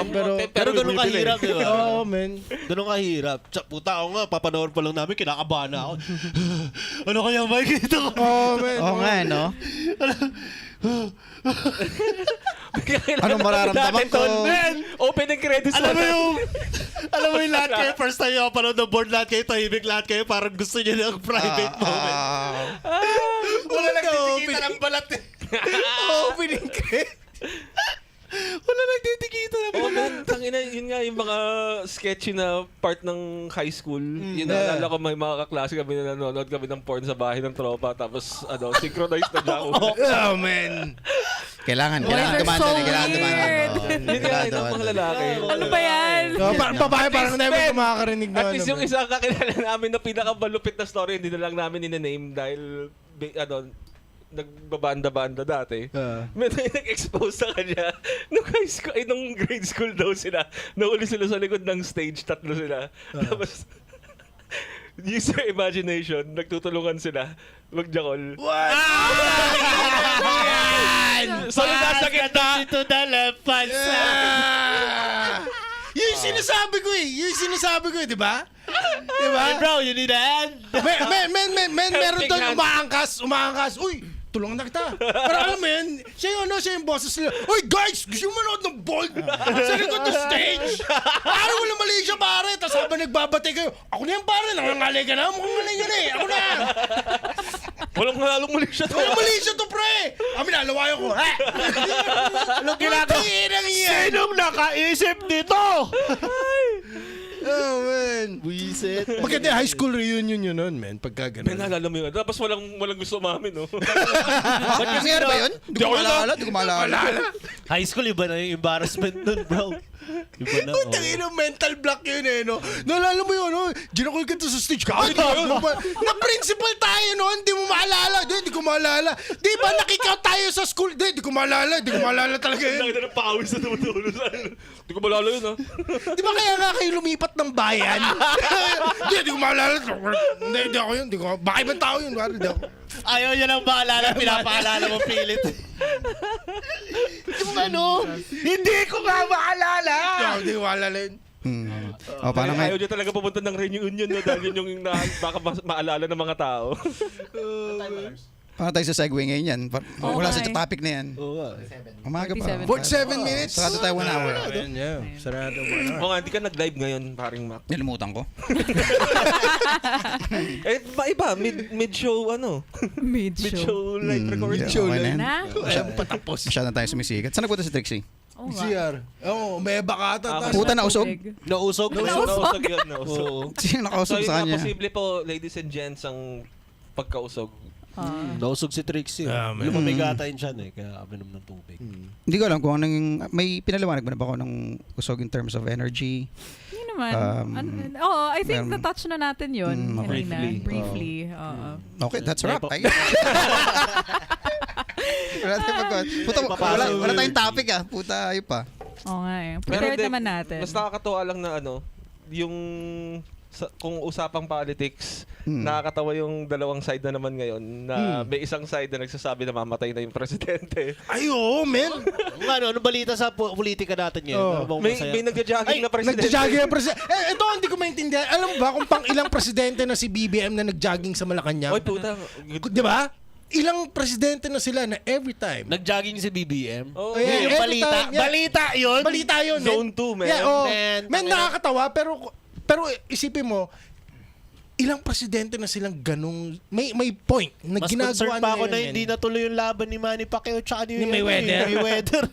Pero ganun kahirap, di ba? Oo, man. Ganun kahirap. Puta ako nga, papanood pa lang namin, kinakabahan na ako. Ano kaya makikita ko? Oo, man. Oo nga, no? Anong mararamdaman ko? Opening credits Alam mo yung lahat kayo, first time yung panood ng board, lahat kayo, tahimik lahat kayo, parang gusto niyo ng private moment. Wala nagtitikita ng balat eh. Opening credit. Wala nagtitikita ng Oh, balat. man, tangina, yun nga yung mga sketchy na part ng high school. Yun, naalala ko may mga kaklase kami na nanonood kami ng porn sa bahay ng tropa. Tapos, synchronized na dyan. Oh, man. Kailangan Boys are tumanda so na, kailangan tumanda. weird. Yun nga, yung mga lalaki. Ano ba yan? Babae, parang never ko makakarinig na At least yung man. isang kakilala namin na pinakamalupit na story, hindi na lang namin in-name dahil, nagbabanda-banda dati. May nag-expose sa kanya. Nung high school, nung grade school daw sila, nahuli sila sa likod ng stage, tatlo sila. Tapos, use your imagination, nagtutulungan sila mag-jakol. What? So, yung nasa gitna, To the left, pansa. Yung sinasabi ko eh. Yung sinasabi ko eh, di ba? Di ba? Hey bro, you need a hand? Meron Helping doon hand. umaangkas. Uy, tulungan na kita. Pero alam mo yun, siya yung boses nila. Uy guys, gusto mo manood ng bold? Sa likod ng stage? Pare, wala mali siya pare. Tapos habang nagbabate kayo, ako na yan pare, nangangalay ka na. Mukhang mali yan eh. Ako na. walang halong muli siya to. Wala mali siya to pre. Kami nalawayan ko. Ha? Anong ginagawa? Sinong nakaisip nito? Oh man. Buisit. Maganda high school reunion yun nun, man. Pagka May ganun. naalala mo yun. Tapos walang gusto umamin, no? Ba't nangyari ba yun? Hindi ko maalala, hindi ko maalala. High school, iba na yung embarrassment nun, bro. Iba na, Putang ina, mental block yun eh, no? Naalala mo yun, no? Ginakul ka to sa stage. Na-principal tayo, no? Hindi mo maalala. Hindi ko maalala. Di ba nakikaw tayo sa school? Hindi ko maalala. Hindi ko maalala talaga yun. Nakita ng pawis na tumutulo sa ano. Hindi ko malala yun, ha? Di ba kaya nga kayo lumipat ng bayan? Hindi ko maalala. Hindi ako yun. Baka ibang tao yun. Hindi ako. Ayaw niya lang maalala, pinapaalala mo pilit. Yung ano, hindi ko nga maalala. Hindi ko maalala yun. Paano Ayaw ngayon? niya talaga pupunta ng reunion, no? Dahil yun yung baka maalala ng mga tao. Paano tayo sa segue ngayon yan? Wala sa Okay. topic na yan. Oo nga. Umaga pa. 47. 47 minutes. Sarado tayo 1 hour. Sarado mo. Oo nga, hindi ka nag-live ngayon, paring Mac. Nilimutan ko. Iba, mid-show, mid-show live recording. Yeah, okay na yan. Na? Masyado na tayo sumisikat. Saan nagpunta si Trixie? Oo nga. CR. Oo, may bakata. Puta na usog. Nausog. Nausog yun, nausog. Oo. Sino So nakausog yun sa nga, kanya? posible po, ladies and gents, ang pagkausog. Nausog si Trixie. Lumamigata yun siya eh, kaya aminom ng tubig. Hindi ko alam kung anong... May pinaliwanag ba na ba ako ng usog in terms of energy? Hindi naman. I think meron- na-touch na natin yun. Okay. Kanina. Briefly. Okay, that's a wrap. Yeah, Wala tayong topic ah. Puta, ayun pa. Oo nga eh. Prepared naman natin. Mas nakakatawa lang na yung kung usapang politics, nakakatawa yung dalawang side na naman ngayon na may isang side na nagsasabi na mamatay na yung presidente. Ay, oo, men. Ano balita sa politika natin ngayon? Ano bang masaya? May nagja-jogging na presidente. Nagja-jogging na presidente. Ito, hindi ko maintindihan. Alam mo ba kung pang ilang presidente na si BBM na nag-jogging sa Malacanang? Oy, puta. Di ba? Ilang presidente na sila na every time. Nag-jogging si BBM? Oh, yeah, yung every balita. time, yeah. Balita yun? Balita yun. Zone 2, man. Yeah, oh. Man, Men, nakakatawa, pero isipin mo, ilang presidente na silang ganung may point na Mas ginagawa concerned pa ako nila na yun, hindi men. natuloy yung laban ni Manny Pacquiao tsaka ni Ni Mayweather. Mayweather.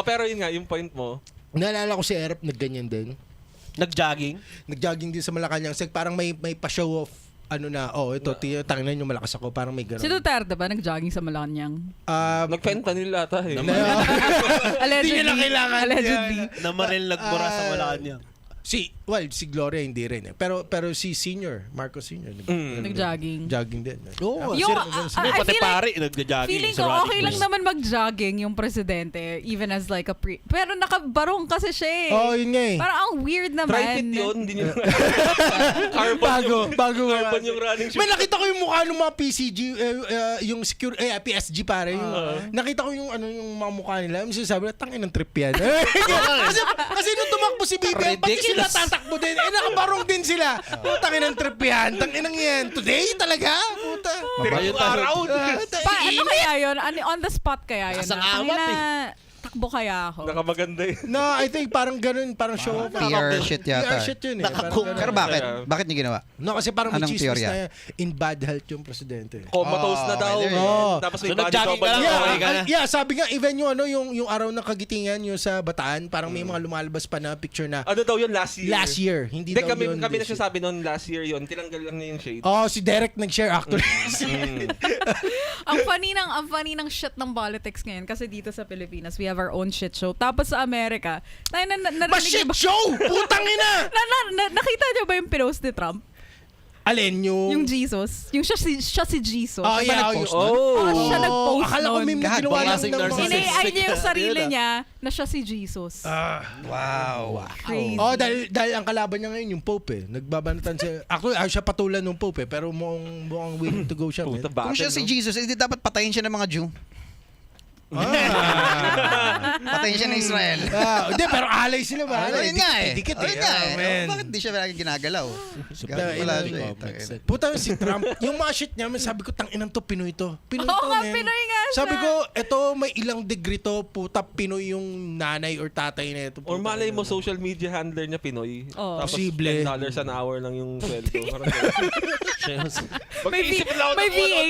Pero yun nga, yung point mo. Naalala ko si Erap nagganyan din. Nag-jogging? Nag-jogging din sa Malacanang. Parang may pa-show off. Ano na, ito, tangin nyo, malakas ako. Parang may gano'n. Si Duterte ba nag-jogging sa Malacanang? Nag-fentanyl ata eh. Allegedly. Hindi nila kailangan. Allegedly. Namaril nagmura sa Malacanang. Si Gloria hindi rin eh. Pero si Senior, Marcos Senior, Nag-jogging. jogging din. Oo. Yung, May I pati feel like- pare nag-jogging. Feeling sa ko running okay lang place. naman mag-jogging yung presidente, even as like a pero nakabarong kasi siya eh. Oo, yun nga eh. Parang ang weird naman. Try fit yun. Hindi nyo Bago carbon yung running shoes. May nakita ko yung mukha ng mga PCG, yung PSG pare. Nakita ko yung mga mukha nila. May sinasabi na, tangin ng trip yan. kasi nung tumakbo si BBM, pati sila tatakbo din. Nakabarong din sila. Tangin ng trip yan. Tangin ng yan. Today talaga? Puta. Araw. Ano kaya yun? On the spot kaya yun? Kasangawat Takbo kaya ako. Nakamaganda eh. No, I think parang ganun. Parang show off. PR shit yata. PR shit yun eh. Parang ganun. Pero bakit? Bakit niyo ginawa? No, kasi parang may Anong chismis teorya? na in bad health yung presidente. Comatose na daw. there you go. Tapos may So, body nag-jogging ka double. lang? Yeah, Okay ka na? yeah, sabi nga even yung araw ng kagitingan yung sa Bataan, parang may mga lumalabas pa na picture na Ano daw yun last year? last year, hindi daw kami yun. kami this year. nagsasabi noon last year yun. Tinanggal lang niya yung shade. Oh, si Derek nag-share actually. Ang funny ng shit ng politics ngayon kasi dito sa Pilipinas, we have our own shit show. Tapos sa Amerika, Mas shit show! Putang ina! nakita niyo ba yung pinost ni Trump? Alin Yung Jesus. Yung siya si Jesus. Oh, yeah. nag-post Siya nag-post Akala ko may nun. God, ginawa lang kasing ng mga... narcissistic. Inay niya yung sarili Yun, niya na siya si Jesus. Wow. Crazy. Oh, dahil ang kalaban niya ngayon yung Pope eh. Nagbabanatan siya. Ako, ayaw siya patulan ng Pope eh. Pero mukhang willing to go siya. Puta, man. Kung siya si Jesus, hindi dapat patayin siya ng mga Jew. Patayin siya ng Israel. Hindi, pero alay sila ba? Ayun nga eh. Dikit Ayun nga eh. man. Bakit di siya lagi ginagalaw? Wala siya eh. Puta si Trump, yung mga shit niya, sabi ko, tanginang to, Pinoy to. Pinoy Oo to, nga, man. Pinoy nga siya. Sabi ko, eto, may ilang degree to, puta, Pinoy yung nanay or tatay na ito. Or malay mo, social media handler niya Pinoy. Oh. Tapos Posible. $10 an hour lang yung sweldo. May VA. May PA!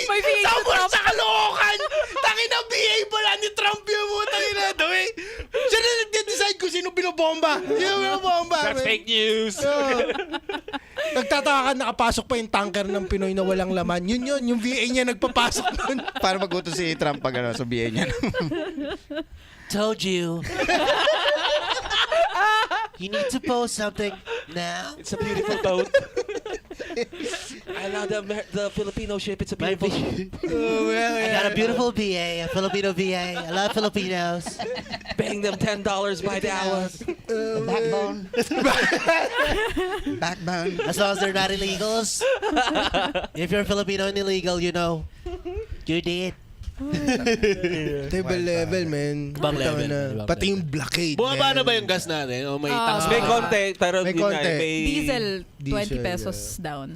May VA sa Sabor Trump. sa kalokohan! Tangin na PA pala ni Trump yung putang ina to eh. Siya na nagde-decide kung sino binobomba. Sino binobomba. That's fake news! Nagtataka ka, nakapasok pa yung tanker ng Pinoy na walang laman. Yun, yung VA niya nagpapasok nun. Para magutos si Trump pag sabihin niya. Told you. You need to post something now. It's a beautiful boat. I love the Filipino ship. It's a beautiful ship. I got a beautiful VA, a Filipino VA. I love Filipinos. Paying them $10 by the hour. Backbone. Backbone. As long as they're not illegals. If you're Filipino and illegal, you know, you did. Table level, man. Ibang Putang level, ina. ibang Pati yung blockade, Bumaba man. na ba yung gas natin? O may tax? May konti, pero May yun nga, konti. may... Diesel, 20 Diesel, pesos down.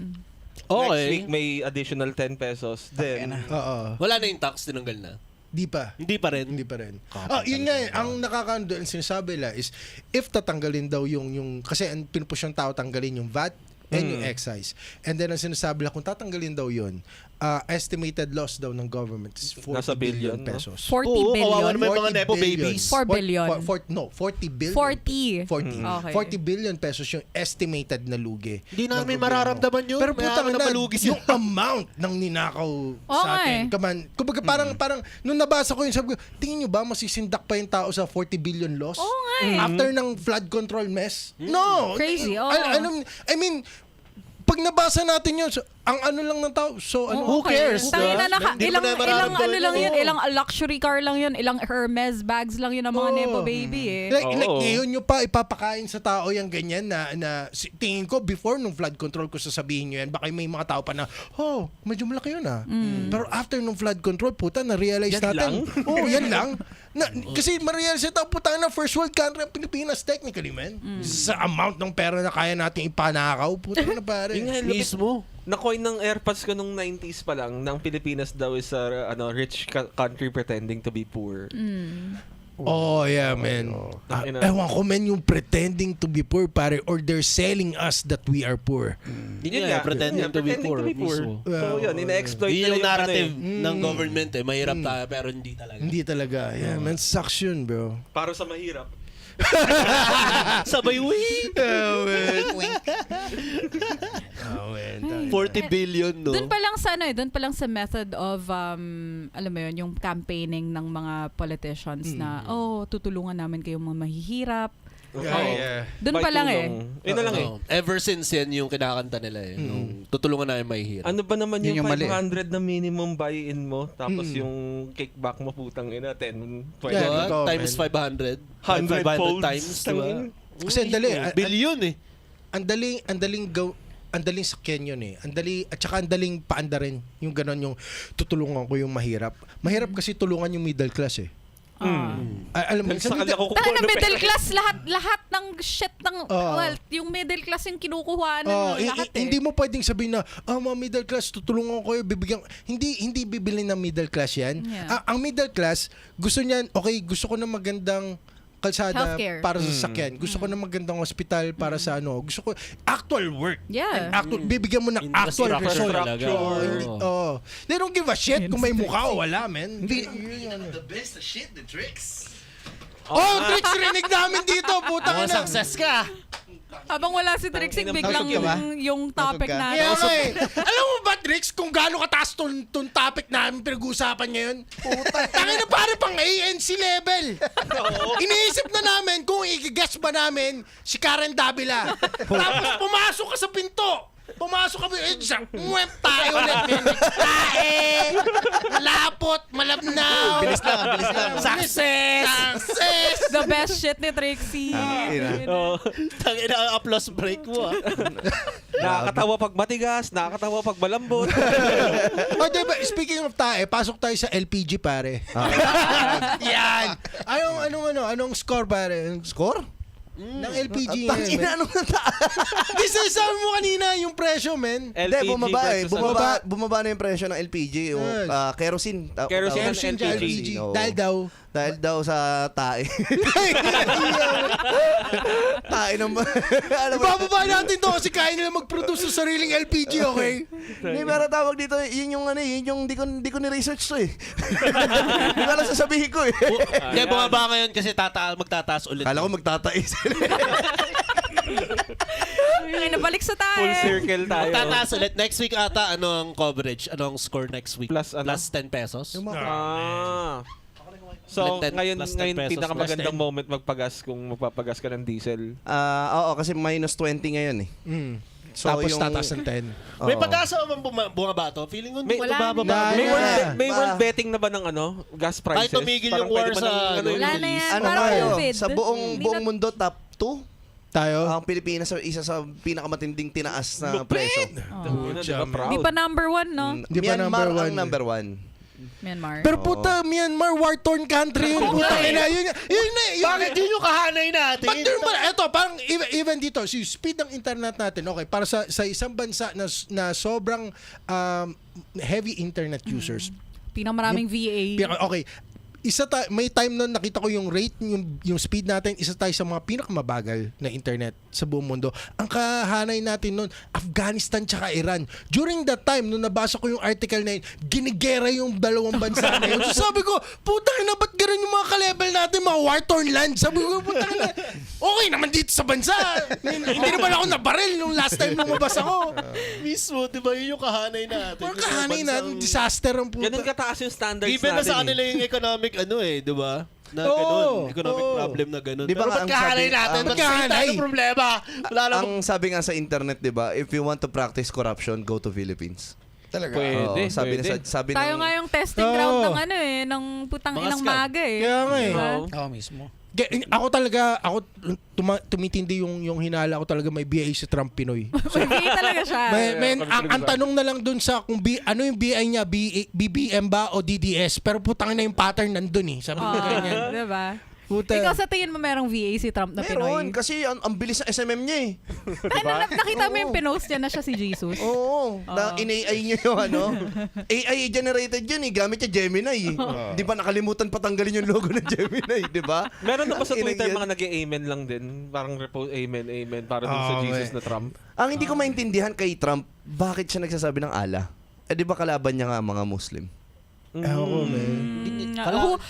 Next Okay. week, may additional 10 pesos. Then, Oo. Wala na yung tax, tinanggal na. Di pa. Hindi pa rin. Hindi pa rin. Yun nga eh, ang nakakaano doon, sinasabi nila is, if tatanggalin daw yung kasi ang pinupush ng tao tanggalin yung VAT and yung excise. And then ang sinasabi nila, kung tatanggalin daw yun, estimated loss daw ng government is 40 Nasa billion billion, no? pesos. 40 Oo, kawawa billion? naman yung mga nepo babies. 4 billion. 40 billion. 40. 40. Okay. 40 billion pesos yung estimated na lugi. Hindi ng namin gobyerno. mararamdaman yun. Pero May putang araw na na, palugi sila. yung amount ng ninakaw Oo sa nga atin. eh. Kumbaga parang, nung nabasa ko yun, sabi ko, tingin nyo ba masisindak pa yung tao sa 40 billion loss? Oo nga eh. After ng flood control mess? No! Crazy, oo. I mean, pag nabasa natin yun, so, ang ano lang ng tao, so ano, who cares? Tayo na Hindi mo ilang na mararamdaman ano lang yun. yun, ilang luxury car lang yun, ilang Hermes bags lang yun ng mga Oo. Nepo baby eh. Like, Oo. ngayon nyo pa ipapakain sa tao yung ganyan na tingin ko before nung flood control ko sasabihin nyo yan, baka may mga tao pa na, oh, medyo malaki yun ah. Pero after nung flood control, puta, na-realize Yan natin. lang? Oo, yan lang. Kasi ma-realize natin, puta na first world country ang Pilipinas technically, man. Sa amount ng pera na kaya nating ipanakaw, puta na pare. Yung nga, lupit. Mismo. Na-coin ng AirPods ko nung 90s pa lang, ng Pilipinas daw is a rich country pretending to be poor. Oh, yeah, man. Ewan ko, man, yung pretending to be poor, pare, or they're selling us that we are poor. Yun nga, pretending to be poor. mismo. So yun, ina-exploit Yun nila yung narrative ano ng government eh. Mahirap tayo pero hindi talaga. Hindi talaga. Yeah, man, sucks yun, bro. para sa mahirap. Sabay, wait! Oh, man. 40 billion, no? Doon pa lang sa doon pa lang sa method of alam mo yun, yung campaigning ng mga politicians na tutulungan namin kayong mga mahihirap. Yeah. Doon pa lang Yun na lang eh. Ever since yan yung kinakanta nila eh. Nung tutulungan na yung mahihirap. Ano ba naman Yun yung yung mali. 500 na minimum buy-in mo tapos yung kickback mo putang ina 10 Yeah, Diba? totoo, Times man. 500. 100 folds. times, diba? Kasi ang dali. Billion eh. Ang daling sakyan yun eh. At saka ang daling paandarin. Yung ganon, yung tutulungan ko yung mahirap. Mahirap kasi tulungan yung middle class eh. Alam mo, Sa kanya ko Tayo na middle class, lahat ng shit ng wealth, yung middle class yung kinukuha ng lahat eh. Hindi mo pwedeng sabihin na, mga middle class, tutulungan ko kayo, bibigyan. Hindi bibili ng middle class yan. Yeah. Ang middle class, gusto niyan, okay, gusto ko ng magandang kalsada Healthcare. para sa sasakyan. Gusto ko ng magandang hospital para sa ano. Gusto ko actual work. Yeah. Bibigyan mo ng actual Infrastructure result. talaga. They don't give a shit kung may mukha o wala, man. The best shit, the tricks. Tricks rinig namin dito. Puta ka na. Success ka! Habang wala si Trixie, biglang Nasog ka ba? yung topic Nasog ka? na. Kaya nga eh. Alam mo ba, Trix, kung gaano kataas tong topic namin pinag-uusapan ngayon? Tangin na pare pang ANC level. Iniisip na namin kung i-guess ba namin si Karen Davila. Tapos pumasok ka sa pinto. Pumasok kami, muwep tayo ulit. Tae! Malapot, malabnaw. Bilis lang. Success! The best shit ni Trixie. Tangina ang applause break mo ah. Nakakatawa pag matigas, nakakatawa pag malambot. Diba, speaking of tae, pasok tayo sa LPG, pare. Yan! Anong score, pare? Score? Ng LPG Tangina, ngayon, ano na Di sabi mo kanina yung presyo, men. Hindi, LPG bumaba eh. versus Bumaba na yung presyo ng LPG. O, Yes. kerosene. Kerosene. Kerosene LPG. LPG. Oo. Dahil daw. sa tae. Tae naman. Alam mo, Ibababa natin to kasi kaya nila mag-produce sa sariling LPG, okay? hindi meron tawag dito. Yun yung di ko ni-research to eh. Hindi ko alam sasabihin ko eh. Hindi, bumaba ngayon kasi magtataas ulit. Kala ko magtatais. Ay, nabalik sa tayo. Full circle tayo. Magtataas ulit. Next week ata, ano ang coverage? Ano ang score next week? Plus ano? Plus 10 pesos? So, Plus 10 ngayon pesos, pinakamagandang plus 10. moment magpagas kung magpapagas ka ng diesel. Oo, kasi minus 20 ngayon eh. So, Tapos yung- tataas ng 10. May Oo. pag-asa ba bumaba to? Feeling ko hindi May- ito Wala bababa. na. May Yeah. world, Ba- betting na ba ng gas prices? Kahit tumigil yung Parang war pwede ba sa ng, ano, Wala na yan. Ano Parang tayo? COVID. Sa buong Hindi na- mundo, top 2? Tayo? Ang Pilipinas, isa sa pinakamatinding tinaas na Lupit! presyo. Proud. Di pa number 1, no? Di ba Myanmar number one? ang number 1. Myanmar. Pero puta, Myanmar, war-torn country yun. Puta, yun. Bakit yun yung kahanay natin? But there ba, eto, parang even dito, si speed ng internet natin, okay, para sa isang bansa na sobrang heavy internet users. Pinamaraming VA. Okay, may time na nakita ko yung rate, yung speed natin, isa tayo sa mga pinakamabagal na internet sa buong mundo. Ang kahanay natin noon, Afghanistan tsaka Iran. During that time, nung nabasa ko yung article na yun, ginigera yung dalawang bansa na yun. So sabi ko, putang ina, ba't ganun yung mga ka-level natin, mga war-torn land? Sabi ko, putang ina, okay naman dito sa bansa. Hindi naman ako nabaril nung last time lumabas ako. Mismo, di ba yun yung kahanay natin? Parang kahanay natin, disaster ang puta. Ganun kataas yung standards Even na natin. sa kanila yung economic di ba? Na Oo, ganun, economic oo. problem na ganun. Di ba Pero nga ba't ang kahanay sabi- natin? ang- Ba't sa'yo tayo problema? Wala lang. Ang sabi nga sa internet, di ba, if you want to practice corruption, go to Philippines. Talaga. Pwede, Oo, sabi pwede. sabi Tayo ng- nga yung testing ground ng ng putang Mga inang scam. maga eh. Kaya nga eh. Diba? Oo, mismo. Ako tumitindi yung hinala ko talaga may BA si Trump Pinoy. VA talaga siya. Ang tanong na lang dun sa kung ano yung BI niya, BBM ba o DDS? Pero putang na yung pattern nandun eh. Sabi ko ganyan. Diba? Puta. Ikaw sa tingin mo merong VA si Trump na Meron, Pinoy? kasi ang bilis ng SMM niya eh. Nakita mo yung pinost niya na siya si Jesus? Oo, in-AI niya yung AI generated yun eh, gamit niya Gemini eh. Di ba nakalimutan patanggalin yung logo ng Gemini, di ba? Meron na ba sa Ang Twitter inang yan. mga nag-amen lang din? Parang repost amen para dun sa Jesus na Trump. Ang hindi ko maintindihan kay Trump, bakit siya nagsasabi ng Allah? Eh di ba kalaban niya nga mga Muslim? Ako, man.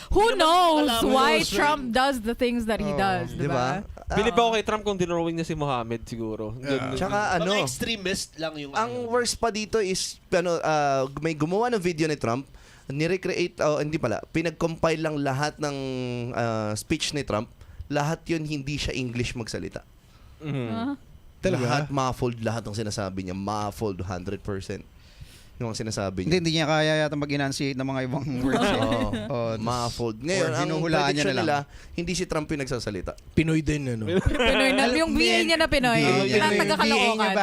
Who knows kalaban why yung Trump does the things that he does, Di di ba? ba? Bilib ako kay Trump kung dinrawing niya si Muhammad siguro. Tsaka Mga extremist lang yung ang worst pa dito is may gumawa ng video ni Trump, ni-recreate, hindi pala, pinag-compile lang lahat ng speech ni Trump. Lahat yun hindi siya English magsalita. Lahat muffled, lahat ng sinasabi niya, muffled 100%. Yung ang sinasabi niya. Hindi niya kaya yata mag-enunciate ng mga ibang words. Oh, Muffled. Ngayon, or ang hinuhulaan niya prediction na lang. nila, hindi si Trump yung nagsasalita. Pinoy din, ano? Pinoy na, yung VA niya na Pinoy. VA niya. Yung taga-Caloocan.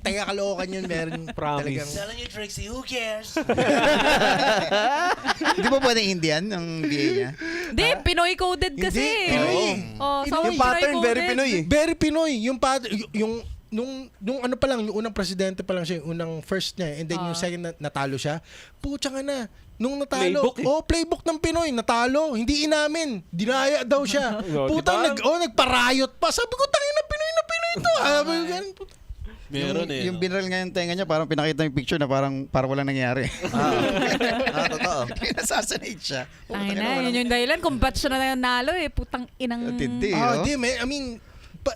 Taga-Caloocan yun, meron Promise. talagang... Telling you, Trixie, who cares? Di ba pwedeng Indian ang VA niya? Di, Pinoy coded kasi. Hindi, Pinoy. Oh, so Yung pattern, very Pinoy eh. Very Pinoy. Yung nung ano pa lang, yung unang presidente pa lang siya, yung unang first niya, and then yung second natalo siya. Pucha nga na. Nung natalo, Playbook eh. playbook ng Pinoy, natalo. Hindi inamin. Dinaya daw siya. No, Putang diba? nagparayot pa. Sabi ko, tangin na Pinoy to. Sabi ko, ganun, puta. Meron Yung binral nga yung tenga niya, parang pinakita yung picture na parang walang nangyari. Totoo. Assassinate siya. Tangin na, yun yung dahilan kung ba't siya na nalo eh. Putang inang... Tindi, Ah, no? di, man. I mean,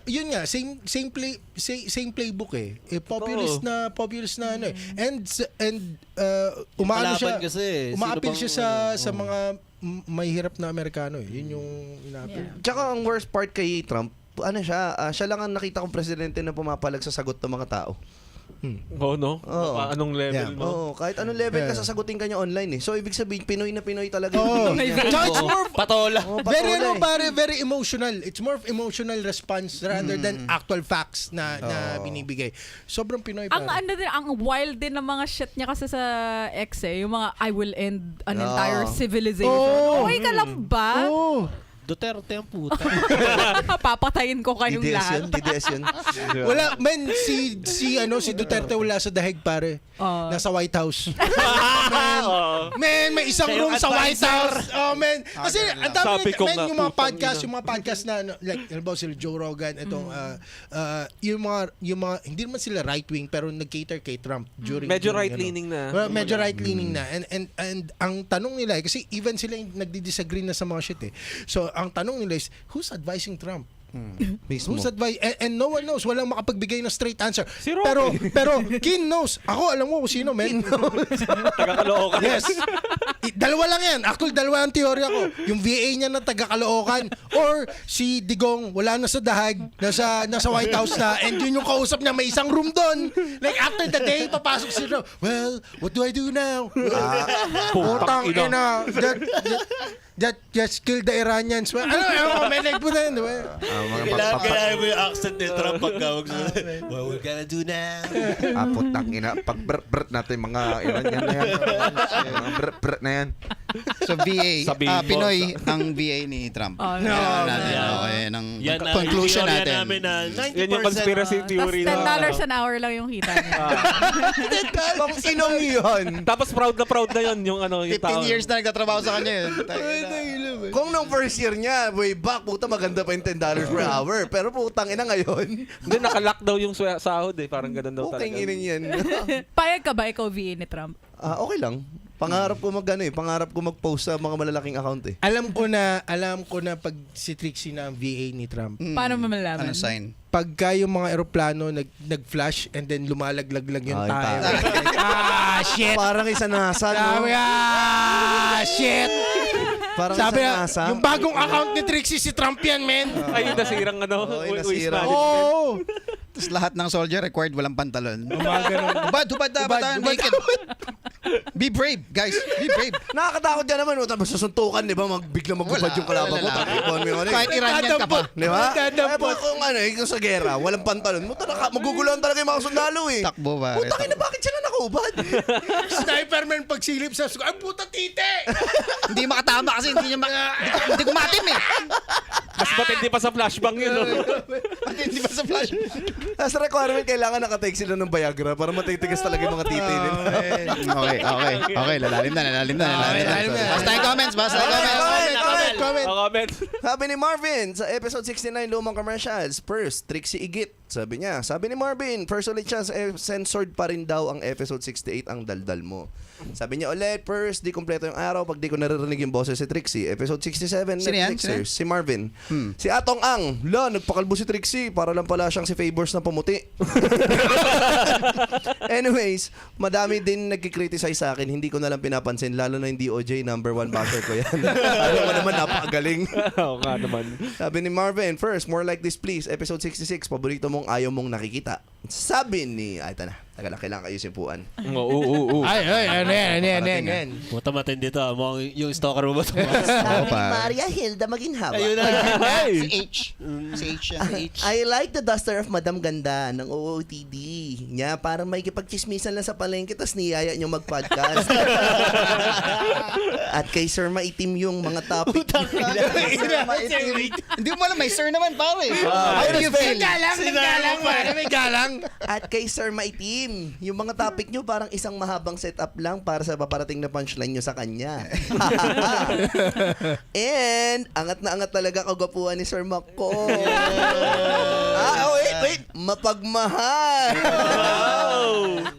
yun nga, same playbook eh. Populist na ano eh. And umaano siya. Kalaban kasi, Umaapil sino siya bang- sa mga mahihirap na Amerikano eh. Yun yung inaapil. Yeah. Tsaka ang worst part kay Trump, siya lang ang nakita kong presidente na pumapalag sa sagot ng mga tao. Oo, no? Oo. Anong level Yeah. mo? Oo, kahit anong level ka Yeah. sasagutin ka niya online eh. So ibig sabihin Pinoy na Pinoy talaga. Oo. yung bibigyan niya. Tsaka it's more Patola. Oo, very patuloy. very emotional. It's more of emotional response rather than actual facts na binibigay. Sobrang Pinoy Ang pare. ano din, ang wild din ng mga shit niya kasi sa X eh. Yung mga I will end an entire civilization. Oh. Okay ka lang ba? Oh. Duterte ang puta. Papatayin ko kayong DDS lahat. yun, DDS yun. Wala, man, si Duterte wala sa dahig, pare. Nasa White House. man, may isang Siya room yung sa White advisor. House. Oh, man. Kasi, ang dami, Sabi ko man, nga, yung mga putang podcast, ina. yung mga podcast na, ano, like, halimbawa sila Joe Rogan, itong, yung mga, hindi naman sila right-wing, pero nag-cater kay Trump during, Medyo during, right-leaning na. Well, medyo right-leaning na. And ang tanong nila, kasi even sila yung nagdi-disagree na sa mga shit eh. So, ang tanong nila is, who's advising Trump? Mismo. Who's advice? And no one knows. Walang makapagbigay ng straight answer. Si Rocky. Pero Kin knows. Ako, alam mo kung sino, men. Taga-Caloocan. Yes. Dalawa lang yan. Actually, dalawa ang teorya ko. Yung VA niya na taga-Caloocan or si Digong, wala na sa dahag, nasa White House na, and yun yung kausap niya, may isang room doon. Like, after the day, papasok sila. Well, what do I do now? Putang ina. That just killed the Iranians. Well, may leg po na yun. Di ba? Kailangan mo yung accent ni Trump pagka what we're gonna do now? Putang ina. Pag brr natin mga Iranian na yan. Mga brr na yan. So VA, Sa billboard. Pinoy ang VA ni Trump. Oh, Yan no, natin. no. Okay, ng Yan na, conclusion yung teorya natin. namin na 90%. Yan yung conspiracy theory Tapos na. $10 an hour lang yung kita niya. Pang inong yun. Tapos proud na yan yung ano, yung 15 tao. years na nagtatrabaho sa kanya yun. Kung nung first year niya, way back, puta maganda pa yung $10 per hour. Pero putang ina ngayon, Hindi, nakalock daw yung sahod eh. Parang ganun daw putang talaga. ina yan. Payag ka ba ikaw VA ni Trump? Okay lang. Pangarap ko pangarap ko mag-post sa mga malalaking account eh. Alam ko na pag si Trixie na ang VA ni Trump. Paano mo malalaman? Ano sign? Pagka yung mga eroplano nag-flash and then lumalaglag lang yung Yung tayo. tayo. Shit! Parang isa nasa, no? Sabi, shit! Parang Sabi isa na, nasa. yung bagong account ni Trixie si Trump yan, men. Ay, yung nasirang ano. Oo, yung waste nasira. management. Oo! Tapos lahat ng soldier required walang pantalon. Umaga nun. Hubad dapat tayo naked. Be brave, guys. Be brave. Nakakatakot yan naman. Tapos susuntukan, di ba? Biglang magubad yung kalaban mo. Kahit Iranian ka pa. Di ba? Magdadampot. Kung yung sa gera, walang pantalon mo, maguguluhan talaga yung mga sundalo eh. Takbo ba? Puta na, bakit sila nakahubad? Sniperman pagsilip sa ay puta tite! Hindi makatama kasi hindi kumatim eh. Mas matindi pa sa flashbang yun, no? Hindi ba sa flash? As requirement, kailangan nakatake sila ng Viagra para matitigas talaga yung mga titi nila. Okay. Lalalim na. Basta tayong comments. Comment. Sabi ni Marvin, sa episode 69, lumang commercials, first, Trixie Igit. Sabi ni Marvin, first ulit siya, censored pa rin daw ang episode 68 ang daldal mo. Sabi niya ulit, first, di kompleto yung araw pag di ko naririnig yung boses si Trixie. Episode 67, Sino yan? Netflixers, si Marvin. Si Atong Ang, nagpakalbo si Trixie, para lang pala siyang si Favors na pumuti. Anyways, madami din nagkikriticize sa akin, hindi ko na lang pinapansin, lalo na yung DOJ, number 1 basher ko yan. Ano mo naman, napakagaling. Oo nga naman. Sabi ni Marvin, first, more like this please. Episode 66, paborito mong ayaw mong nakikita. Sabi ni, ito na. Kailangan kayo simpuan. Oo. Ay, ano yan. Puta matindi to. Mukhang yung stalker mo ba ito? Sabi ni Maria Hilda Maginhawa. Ayun na. Si H yan. I like the duster of Madam Ganda ng OOTD. Niya, parang may kipagchismisan lang sa palengke tas niyaya niyo mag-podcast. At kay Sir Maitim yung mga topic nila. Hindi mo alam, may sir naman pare. How do you feel? May galang. At kay Sir Maitim, yung mga topic nyo parang isang mahabang setup lang para sa paparating na punchline nyo sa kanya. And, angat na angat talaga kagapuan ni Sir Mako. Wait. Mapagmahal.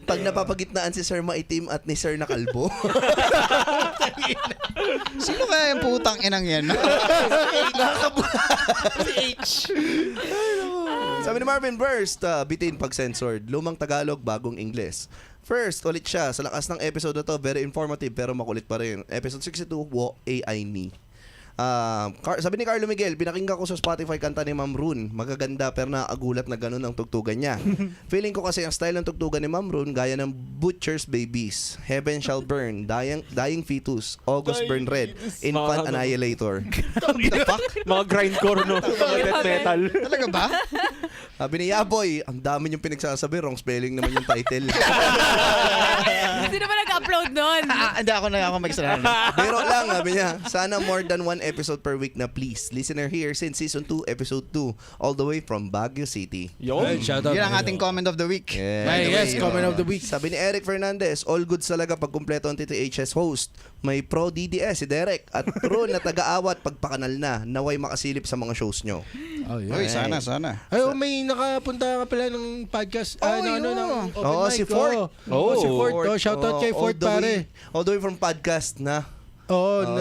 Pag napapagitnaan si Sir Maitim at ni Sir Nakalbo. Sino kaya yung putang inang yan? Sabi ni Marvin, first, bitin pag censored. Lumang Tagalog, bagong Ingles. First, ulit siya. Sa lakas ng episode na to, very informative pero makulit pa rin. Episode 62, Wo AI Ni. Sabi ni Carlo Miguel, pinakinggan ko sa Spotify kanta ni Ma'am Rune. Magaganda pero nakakagulat na ganun ang tugtugan niya. Feeling ko kasi ang style ng tugtugan ni Ma'am Rune gaya ng Butcher's Babies, Heaven Shall Burn, Dying Fetus, August Burn Red, Infant Annihilator. Mga grindcore, no? Mga death metal. Talaga ba? Sabi ni Yaboy, ang dami niyong pinagsasabi, wrong spelling naman yung title. Sino ba nag-upload nun? Hindi ako mag-extra. Pero lang, sabi niya, sana more than one episode per week na please. Listener here since season 2, episode 2, all the way from Baguio City. Yun. Shout out. Yun ang ating comment of the week. Yeah. Yes, comment of the week. Sabi ni Eric Fernandez, all goods talaga pag kumpleto ang TTHS host. May pro DDS si Derek at true na taga-awat pagpakanal na naway makasilip sa mga shows nyo. Oh, yeah. Uy, sana. Ay, may nakapunta ka pala ng podcast. Ng open mic. Si Fort. Si Fort. Shout out kay Fort, pare. All the way from podcast na.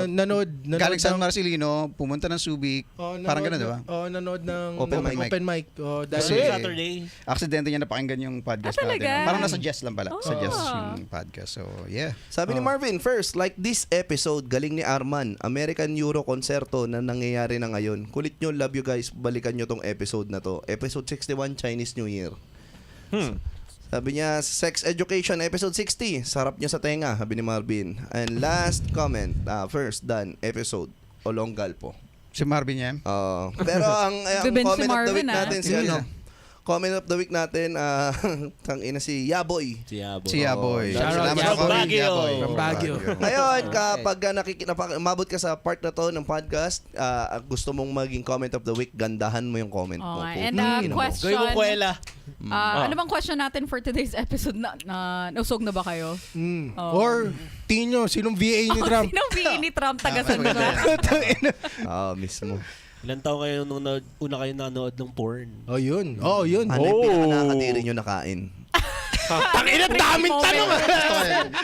Nanood Galing San ng- Marcelino, pumunta ng Subic. Parang gano'n, di ba? Nanood ng Open mic. Open mic. Kasi Saturday. aksidente niya napakinggan yung podcast natin. talaga? Parang nasuggest lang pala. Suggest yung podcast. So, yeah. Sabi ni Marvin, first, like this episode, galing ni Arman, American Euro Concerto na nangyayari na ngayon. Kulit nyo, love you guys, balikan nyo tong episode na to. Episode 61, Chinese New Year. Sabi niya, Sex Education, episode 60, sarap niya sa tenga, sabi ni Marvin. And last comment, first, done, episode, Olonggal po. Si Marvin yan. Pero ang Bibin si comment of the Marvin, week natin, si Yeah. comment of the week natin, tangina si Yaboy. Si Yabo. Si Yaboy. Shout out Salamat From sa comment, Baguio. Yaboy. From Baguio. Ngayon, kapag umabot ka sa part na to ng podcast, gusto mong maging comment of the week, gandahan mo yung comment mo. Okay. And Putang ina mo. question. Gawin mo kwela. Ano bang question natin for today's episode? Nausog na ba kayo? Or, tingin nyo, sinong VA ni Trump? Sinong VA ni Trump taga-san ba? Mismo. Ilan taon kayo nung una kayo nanood ng porn? Yun. Ano yung pinaka-nakakadiri nyo nakain? Tangina, daming tanong.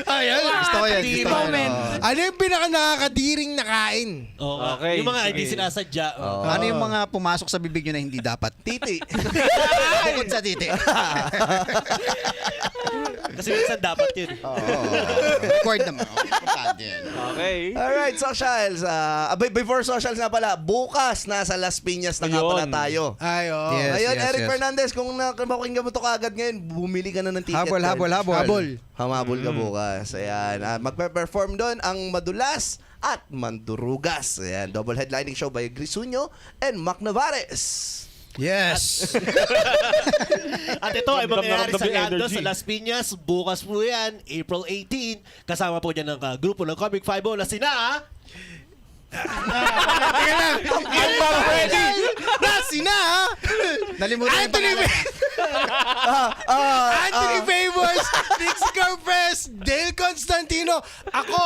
Ayan. Gusto ko yan. Gusto ko yan. Ano yung pinaka-nakakadiring nakain? Okay. Yung mga hindi sinasadya. Ano yung mga pumasok sa bibig nyo na hindi dapat? Titi. Bukod sa titi. Kasi minsan dapat yun. Record naman. Importante yan. Okay. Alright, socials. Before socials nga pala, bukas nasa Las Piñas na nga pala Ayun. tayo. Ay, Yes, Ngayon, yes, Eric yes. Fernandez, kung makinggan mo to kagad ngayon, bumili ka na ng ticket. Habol. Hamabol ka bukas. Ayan. Magpe-perform doon ang Madulas at Mandurugas. Ayan. Double headlining show by Grisuño and Mac Navarez. Yes. At ito ay mangyayari sa Ramdam yung Lando, energy. sa Las Piñas. Bukas po yan, April 18. Kasama po dyan ng grupo ng Comic 5 na sina... Nalimutan yung Anthony pangalan. Anthony Favors, Nick Scarpes, Dale Constantino, ako,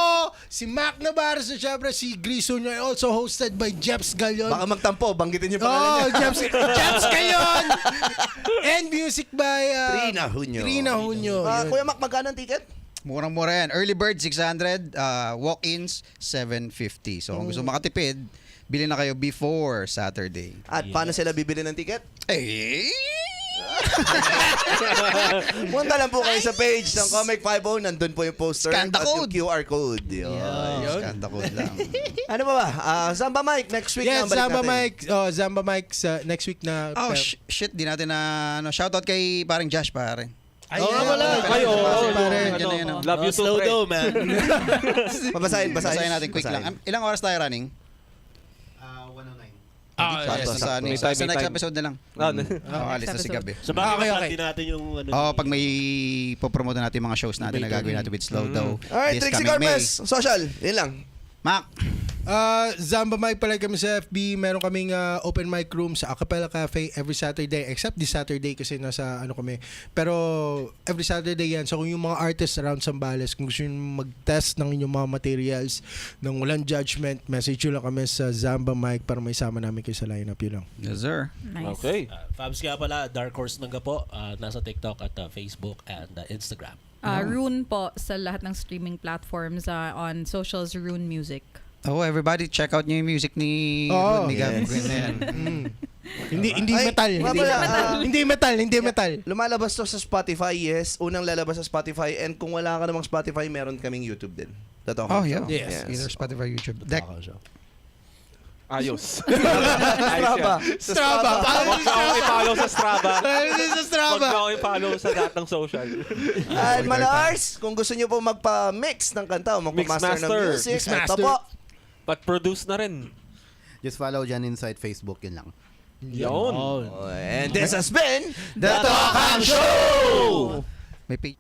si Mac Navarro, so syempre si Grison, also hosted by Jeps Galion. Baka magtampo, banggitin niyo pangalan niya. Jeps Galion! And music by Trina Junio. Trina Junio. Yun. Kuya Mac, magkano ang ticket? Murang-mura yan. Early bird, 600. Walk-ins, 750. So, kung gusto makatipid, bili na kayo before Saturday. At paano sila bibili ng ticket? Eh? Punta lang po kayo sa page ng Comic 5 nandun po yung poster Scan the at yung code. QR code. Yun. Skanda code lang. Ano ba ba? Zamba Mike, next week Yes, na balik Zamba natin. Mike. Zamba Mike sa next week na. Oh, shit. Di natin na... shoutout kay parang Josh, pare. wala. Ay, oo. pare. Love you too, slow pre. down, man. Basahin. Basahin natin quick lang. Ilang oras tayo running? 109. Sakto sa May sa time, may next time. episode na lang. Alis na si Gabi. So bakit Okay. natin yung ano? Pag may popromote natin yung mga shows natin na gagawin natin with Slow Dough Alright, this Trixie coming May. Corpez, social. Yun lang. Mac, Zamba Mike pala kami sa FB. Meron kaming open mic room sa Acapella Cafe every Saturday. Except this Saturday kasi nasa ano kami. Pero every Saturday yan. So kung yung mga artists around Zambales, kung gusto nyo mag-test ng inyong mga materials ng walang judgment, message nyo lang kami sa Zamba Mike para may sama namin kayo sa lineup. Yun lang. yes sir. Nice. Okay. Fabs nga pala, Dark Horse Nangga po. Nasa TikTok at Facebook and Instagram. Rune po sa lahat ng streaming platforms on socials, Rune Music. Oh, everybody check out nyo yung music ni Oh, ni Gab. yes. Ganyan. Hindi Ay, metal. Hindi metal. Lumalabas to sa Spotify, yes. Unang lalabas sa Spotify. And kung wala ka namang Spotify, meron kaming YouTube din. Totoo. Oh, yeah. Yes. Either Spotify, YouTube. Deck. Ayos. Strava. Strava. Huwag na akong i-follow sa Strava. Hindi sa Huwag Strava. na akong i-follow sa lahat ng social. And Malars, kung gusto nyo po magpa-mix ng kanta o magpa-master ng Mixmaster. music, ito Mixmaster. po. But produce na rin. Just follow dyan inside Facebook, yun lang. Yun. And this has been The Talk Show! May page.